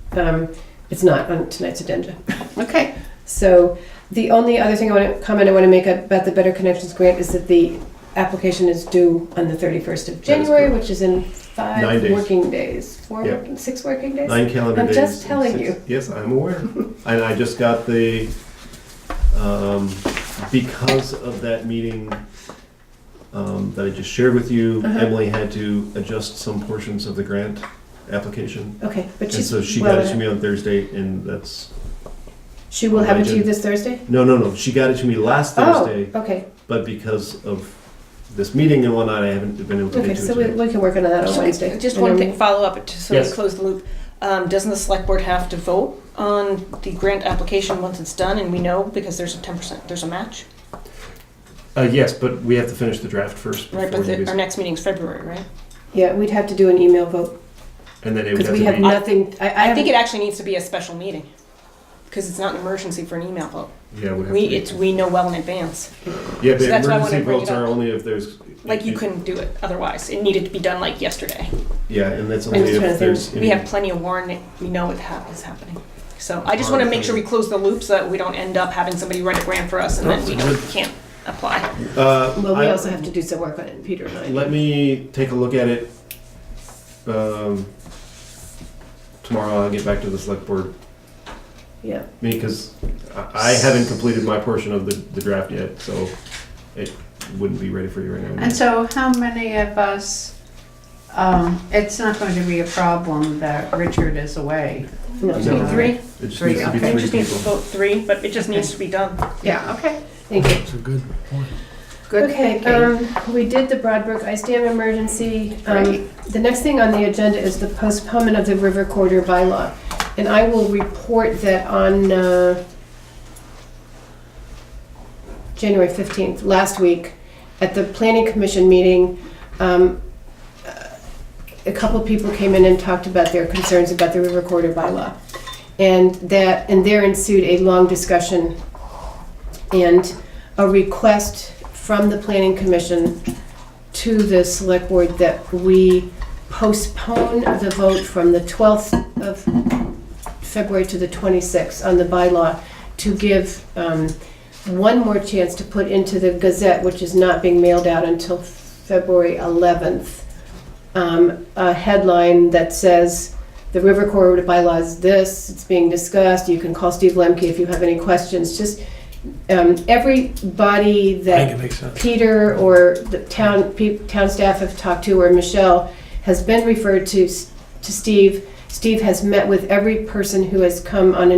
it's not on tonight's agenda. Okay. So the only other thing I want to make about the Better Connections grant is that the application is due on the 31st of January, correct. which is in 9 5 days. working days. Yep. 6 working days? 9 calendar I'm days. just and telling 6 you. Yes, I'm aware. And I just got the, because of that meeting that I just shared with you, Emily had to adjust some portions of the grant application. Okay, but And she's, so she well, got it to me on Thursday, and that's, she will have it to you this Thursday? no, she got it to me last Oh, Thursday, okay, but because of this meeting and whatnot, I haven't been able to okay, get to it so today. we can work on that on Wednesday. Just And one then thing, follow up, just so we Yes. close the loop. Doesn't the select board have to vote on the grant application once it's done, and we know because there's a 10%, there's a match? Yes, but we have to finish the draft first. Right, before but we- our next meeting's February, right? Yeah, we'd have to do an email vote, And then it would because have we to have be, nothing, I think it actually needs to be a special meeting, because it's not an emergency for an email vote. yeah, it would have to be. We know well in advance. Yeah, so but that's why I wanna emergency bring it votes up. are only if there's. Like, you couldn't do it otherwise. It needed to be done like yesterday. Yeah, and that's I'm only just trying to if there's. We any- have plenty of warning, we know it is happening. So I just want to make sure we close the loop so that we don't end up having somebody write a grant for us and then we can't apply. Well, we I- also have to do some work on it, Peter and I. Let me take a look at it. Tomorrow I'll get back to the select board, Yeah, because I haven't completed my portion of the draft yet, so it wouldn't be ready for you right now. And so how many of us, it's not going to be a problem that Richard is away. no, Just need No. 3. It just Three, needs to be okay. We 3 just need to people. vote 3, but it just needs to be done. Yeah, okay. thank you. That's a good point. Good Okay, thinking. we did the Broadbrook Ice Dam emergency. Right. The next thing on the agenda is the postponement of the river corridor bylaw. And I will report that on January 15th, last week, at the Planning Commission meeting, a couple people came in and talked about their concerns about the river corridor bylaw. And there ensued a long discussion and a request from the planning commission to the select board that we postpone the vote from the 12th of February to the 26th on the bylaw to give one more chance to put into the Gazette, which is not being mailed out until February 11th, a headline that says, the river corridor bylaw is this, it's being discussed, you can call Steve Lemke if you have any questions. Just everybody I think it that makes sense. Peter or the town staff have talked to, or Michelle, has been referred to Steve. Steve has met with every person who has come on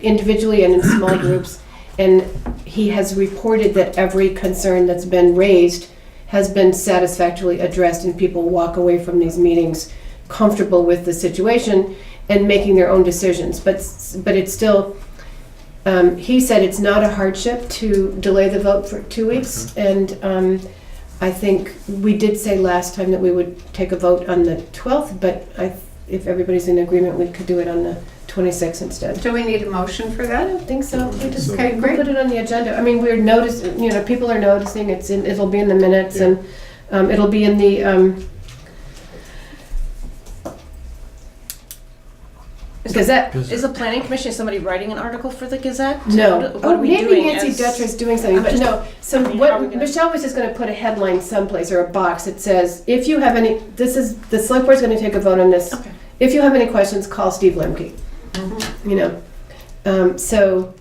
individually and in small groups, and he has reported that every concern that's been raised has been satisfactorily addressed, and people walk away from these meetings comfortable with the situation and making their own decisions. But it's still, he said it's not a hardship to delay the vote for 2 weeks, and I think we did say last time that we would take a vote on the 12th, but if everybody's in agreement, we could do it on the 26th instead. Do we need a motion for I that? don't think so. We just Okay, we'll great. put it on the agenda. I mean, we're noticing, people are noticing, it'll be in the minutes, Yeah. and it'll be in the Gazette. Is the planning commission, is somebody writing an article for the Gazette? No. What are we Maybe doing Nancy as- Dutcher is doing something, I'm but just- no. So I mean, how what are we gonna- Michelle was just going to put a headline someplace or a box that says, if you have any, this is the select board's going to take a vote on this. Okay. If you have any questions, call Steve Lemke. So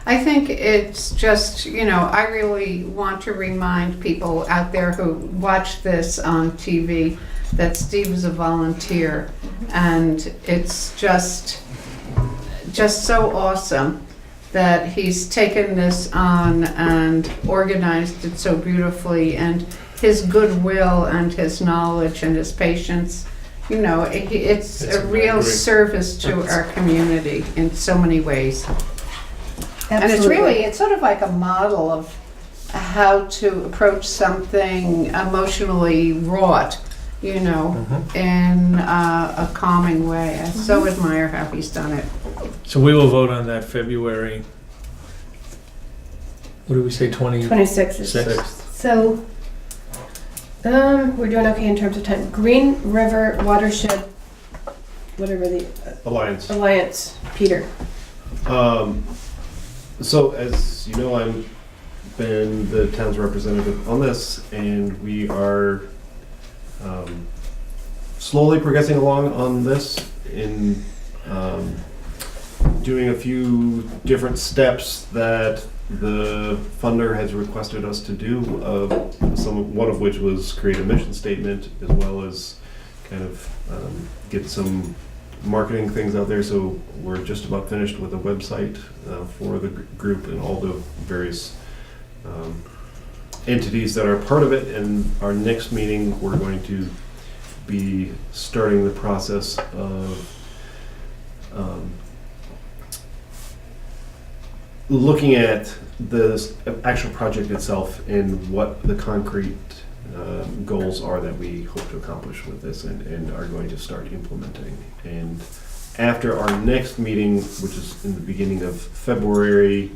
I think it's just, I really want to remind people out there who watch this on TV that Steve is a volunteer, and it's just so awesome that he's taken this on and organized it so beautifully, and his goodwill and his knowledge and his patience. It's a real great. service to our community in so many ways. And absolutely. it's sort of like a model of how to approach something emotionally wrought, in a calming way. I so admire how he's done it. So we will vote on that February, what did we say, 26 is 26th? so. We're doing okay in terms of time. Green River Watershed, whatever the Alliance, Peter. So as you know, I've been the town's representative on this, and we are slowly progressing along on this in doing a few different steps that the funder has requested us to do, one of which was create a mission statement, as well as kind of get some marketing things out there. So we're just about finished with a website for the group and all the various entities that are part of it. And our next meeting, we're going to be starting the process of looking at the actual project itself and what the concrete goals are that we hope to accomplish with this, and are going to start implementing. And after our next meeting, which is in the beginning of February,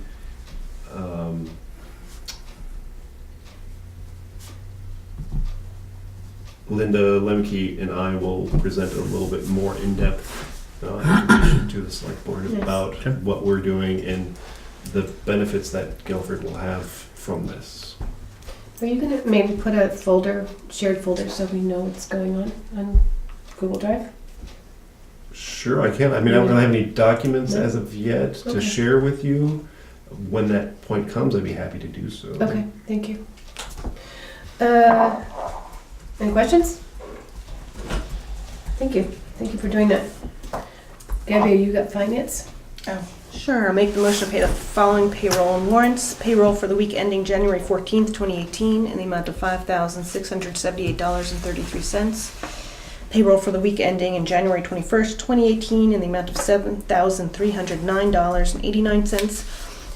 Linda Lemke and I will present a little bit more in-depth information to the select board Yes. about what we're doing and the benefits that Guilford will have from this. Are you gonna maybe put a shared folder, so we know what's going on Google Drive? Sure, I can. I mean, I don't have any documents No. as of yet to Okay. share with you. When that point comes, I'd be happy to do so. Okay, thank you. Any questions? Thank you for doing that. Gabby, you got finance? Sure, I'll make the motion to pay the following payroll and warrants. Payroll for the week ending January 14th, 2018 in the amount of $5,678.33. Payroll for the week ending in January 21st, 2018 in the amount of $7,309.89.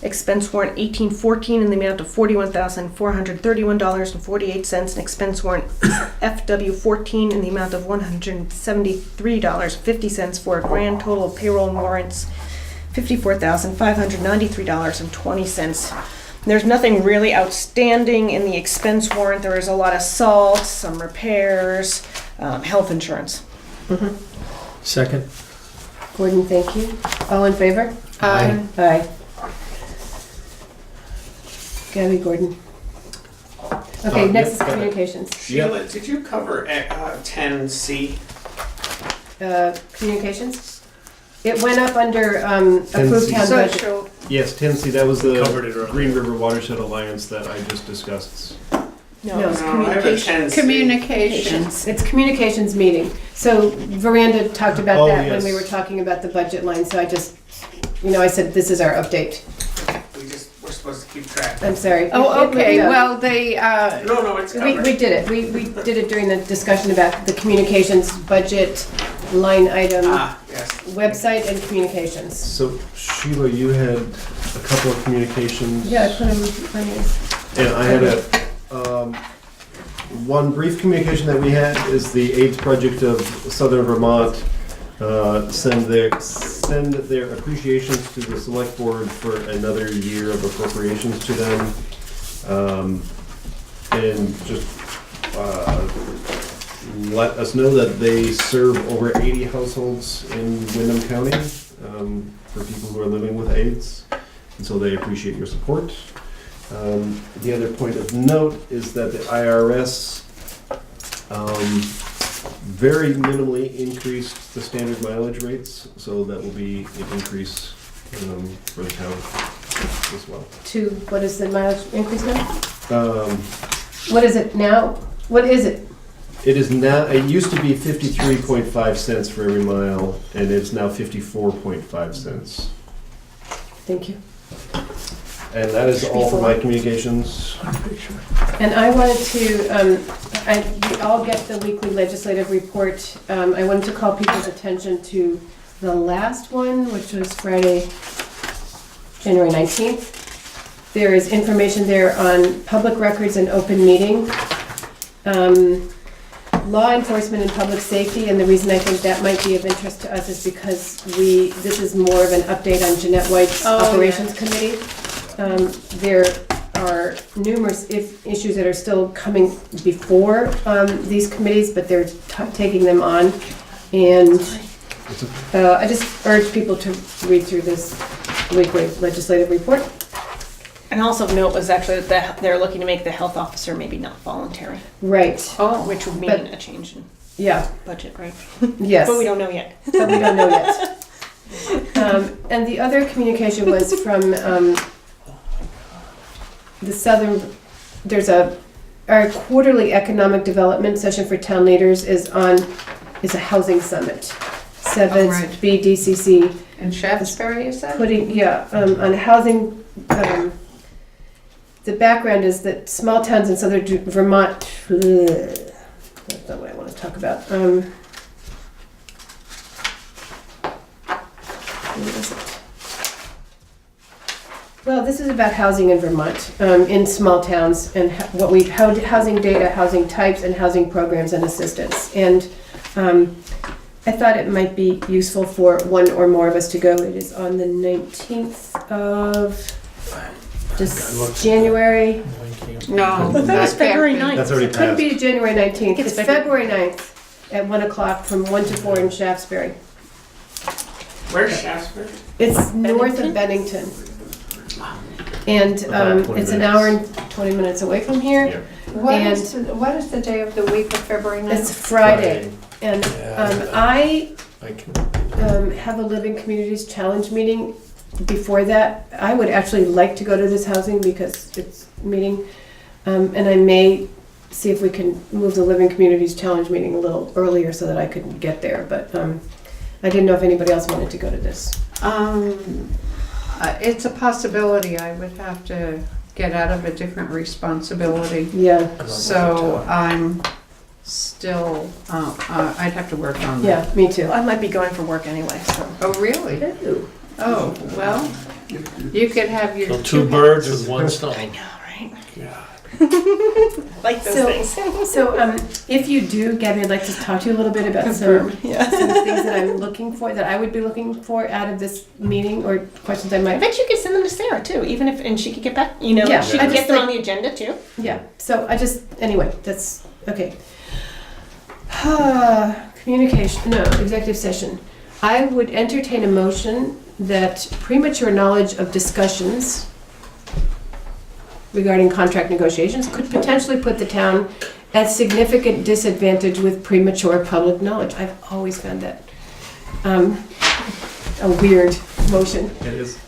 expense warrant 1814 in the amount of $41,431.48, and expense warrant FW14 in the amount of $173.50 for a grand total of payroll and warrants $54,593.20. There's nothing really outstanding in the expense warrant. There is a lot of salt, some repairs, health insurance. Second? Gordon, thank you. All in favor? Aye. Aye. Gabby, Gordon. Okay, next is yep, got it. communications. Sheila, did you cover 10C? Communications? It went up under approved town budget. Social, Yes, 10C, that was We the covered it earlier. Green River Watershed Alliance that I just discussed. No, it's No, I have a 10C. communications. It's communications meeting. So Veranda talked about Oh, that when yes. we were talking about the budget line, so I just, I said, this is our update. We're supposed to keep track. I'm sorry. Oh, It- it okay, moved up. well, they, No, it's We covered. did it. We did it during the discussion about the communications budget line item, Yes. website and communications. So Sheila, you had a couple of communications. Yeah, I put them on yours. And I had one brief communication that we had is the AIDS Project of Southern Vermont send their appreciations to the select board for another year of appropriations to them. And just let us know that they serve over 80 households in Windham County for people who are living with AIDS. And so they appreciate your support. The other point of note is that the IRS very minimally increased the standard mileage rates, so that will be an increase for the town as well. What is the mileage increase now? Um, What is it now? What is it? It is now, it used to be 53.5 cents for every mile, and it's now 54.5 cents. Thank you. And that is all for my communications. And I wanted to, we all get the weekly legislative report. I wanted to call people's attention to the last one, which was Friday, January 19th. There is information there on public records and open meeting, law enforcement and public safety, and the reason I think that might be of interest to us is because this is more of an update on Jeanette White's operations committee. There are numerous issues that are still coming before these committees, but they're taking them on. And I just urge people to read through this weekly legislative report. And also note was actually that they're looking to make the health officer maybe not voluntary, Right, which would mean a change in yeah, budget, right? yes. But we don't know yet. But we don't know yet. And the other communication was from the Southern, our quarterly economic development session for town leaders is a housing summit. Seventh right. BDCC in Shaftesbury, is that? on housing. The background is that small towns in southern Vermont, that's not what I want to talk about. Where is it? Well, this is about housing in Vermont, in small towns, and housing data, housing types, and housing programs and assistance. And I thought it might be useful for one or more of us to go. It is on the 19th of January. No, That was that February can't be. 9th. That's already It could passed. be January 19th. It's It's February 9th at 1 o'clock from 1 to 4 in Shaftesbury. Where's Shaftesbury? It's north of Bennington. And About 20 it's an minutes. hour and 20 minutes away from here. Yeah. What is the day of the week of February 9th? It's Friday. And Yeah. I I can, have a Living Communities Challenge meeting before that. I would actually like to go to this housing because it's meeting. And I may see if we can move the Living Communities Challenge meeting a little earlier so that I could get there. But I didn't know if anybody else wanted to go to this. It's a possibility. I would have to get out of a different responsibility. Yeah, So I'm still, I'd have to work on that. yeah, me too. I might be going for work anyway, so. Oh, really? Ooh. Oh, well, You could have your So two birds with one stone. I know, right? Yeah. Like those So- things. So, if you do, Gabby, I'd like to talk to you a little bit about Confirm, yeah. some things that I'm looking for, that I would be looking for out of this meeting, or questions I I might. bet you could send them to Sarah too, even if, and she could get back, you know, Yeah, she I could just get them like- on the agenda too. Yeah, so anyway, that's, okay. Communication, no, executive session. I would entertain a motion that premature knowledge of discussions regarding contract negotiations could potentially put the town at significant disadvantage with premature public knowledge. I've always found that a weird motion. It is.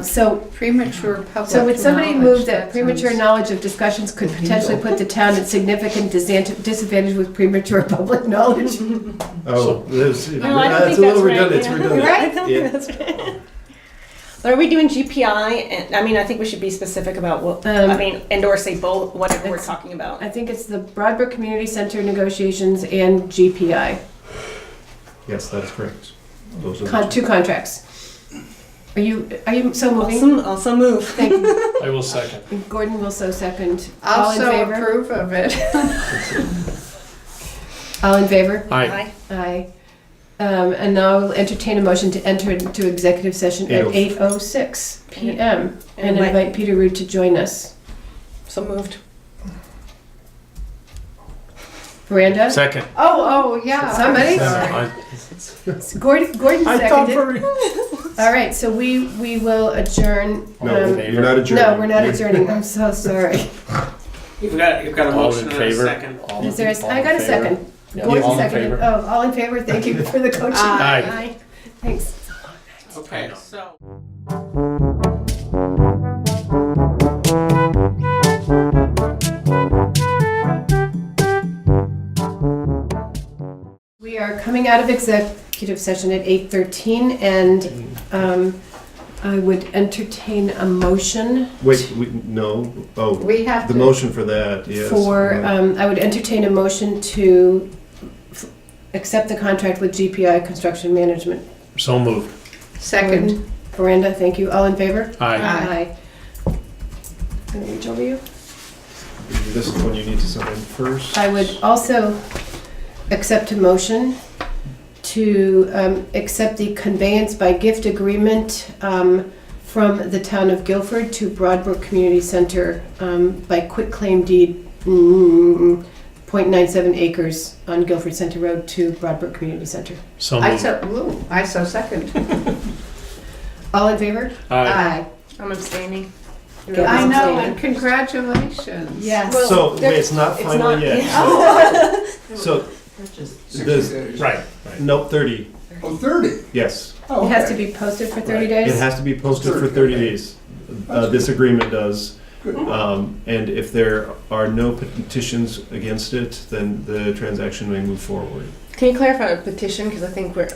So premature public. So would somebody knowledge, move that premature sounds- knowledge of discussions could potentially put the town at significant disadvantage with premature public knowledge? Oh, there's, No, I don't that's think a little that's right, redundant, it's yeah. redundant. I don't Yeah. think that's right. But are we doing GPI? And I mean, I think we should be specific about what, I mean, and/or say both, whatever we're It's- talking about. I think it's the Broadbrook Community Center negotiations and GPI, Yes, that is correct. Those are the two contracts. Are you so moving? Also move. Thank you. I will second. Gordon will so second. All in Also favor? approve of it. All in favor? Aye. Aye. And now I'll entertain a motion to enter into executive session at 8:06 PM and invite Peter Root to join us. So moved. Miranda? Second. Oh, yeah. Somebody? I Gordon thought seconded. All right, so we will adjourn. No, you're not adjourned. No, we're not adjourning. I'm so sorry. You've got a All motion in and a favor? second. Is there I got a second. Yeah, Gordon all in seconded. favor? Oh, all in favor? Thank you for the coaching. Aye. Thanks. Okay, so. We are coming out of executive session at 8:13, and I would entertain a motion Wait, no, oh, We have the to. motion for that, yes. I would entertain a motion to accept the contract with GPI Construction Management. So moved. Second. Miranda, thank you. All in favor? Aye. Aye. Can I reach over you? This is one you need to sign first. I would also accept a motion to accept the conveyance by gift agreement from the town of Guilford to Broadbrook Community Center by quitclaim deed, 0.97 acres on Guilford Center Road to Broadbrook Community Center. So I moved. so second. All in favor? Aye. I'm abstaining. You're I know, abstaining. and congratulations. Yes. So, wait, it's not It's final not- yet. So, there's, Right. nope, 30, Oh, 30? yes. Oh, It has to okay. be posted for 30 It days? has to be posted for 30 days. This agreement does. Good. And if there are no petitions against it, then the transaction may move forward. Can you clarify a petition? Because I think we're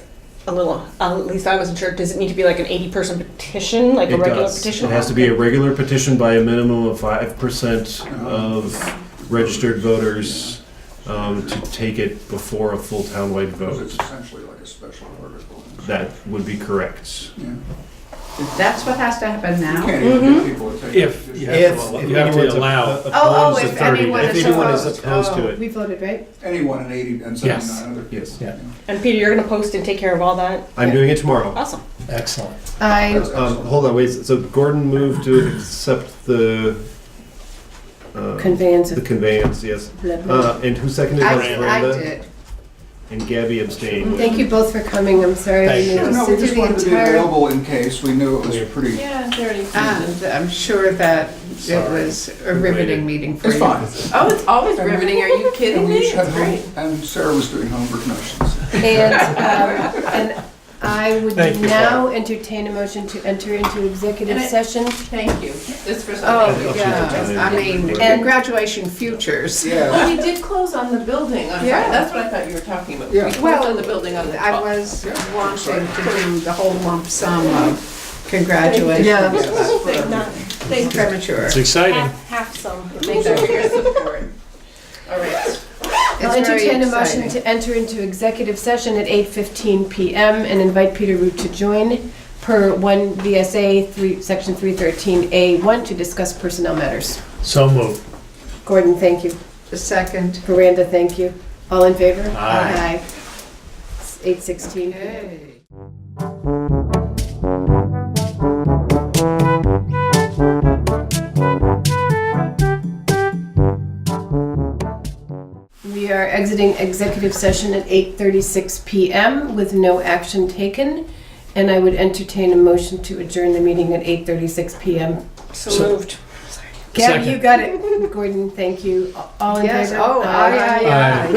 a little, at least I wasn't sure. Does it need to be like an 80-person petition, like a It regular does. petition? It has to be a regular petition by a minimum of 5% of registered voters to take it before a full townwide Because vote. it's essentially like a special article. That would be correct. Yeah. That's what has to happen You now? can't even get people to take it. If you Just- have to, you have to allow. Opposed if to anyone if is anyone is opposed. opposed to Oh. it. We voted, right? Anyone in 80 and Yes. 79 other people. Yes. Yeah. And Peter, you're going to post and take care of all that? I'm doing it tomorrow. Awesome. Excellent. I, That's excellent. Hold on, wait, so Gordon moved to accept the conveyance the of conveyance, yes. blood money. And who seconded that? I Miranda? did. And Gabby abstained. Thank you both for coming. I'm sorry Thank we you. made No, you we sit just through the wanted to be entire. available in case. We knew it was pretty, Yeah, 30. And I'm sure that it Sorry. was a riveting meeting for it's you. fine. Oh, it's always riveting. Are you And kidding we me? each had It's great. and Sarah was doing homework notions. And I would Thank you, now entertain a motion to enter into executive And it- session. Thank you. It's for Oh, something. yeah. I mean, And- congratulations, futures. Yeah. We did close on the building on Yeah. Friday. That's what I thought you were talking about. Yeah. We closed Well, on the building on the I 12th. was wanting to do the whole lump sum of congratulations. Yeah. That's Thank you. premature. It's exciting. Half some. Thank you for your support. All right. I'll It's very entertain a motion exciting. to enter into executive session at 8:15 PM and invite Peter Root to join. per 1 VSA 3, Section 313A1 to discuss personnel matters. So moved. Gordon, thank you. The second. Miranda, thank you. All in favor? Aye. It's 8:16. Okay. We are exiting executive session at 8:36 PM with no action taken, and I would entertain a motion to adjourn the meeting at 8:36 PM. So So- moved. Gabby, Second. you got it. Gordon, thank you. All in Yes, favor? oh, aye.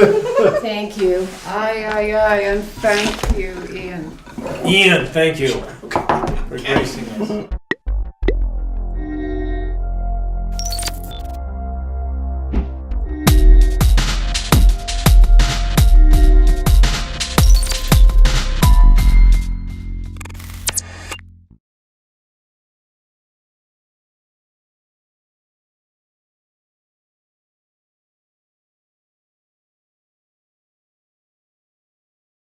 Thank you. Aye, and thank you, Ian. Ian, thank you for gracing us.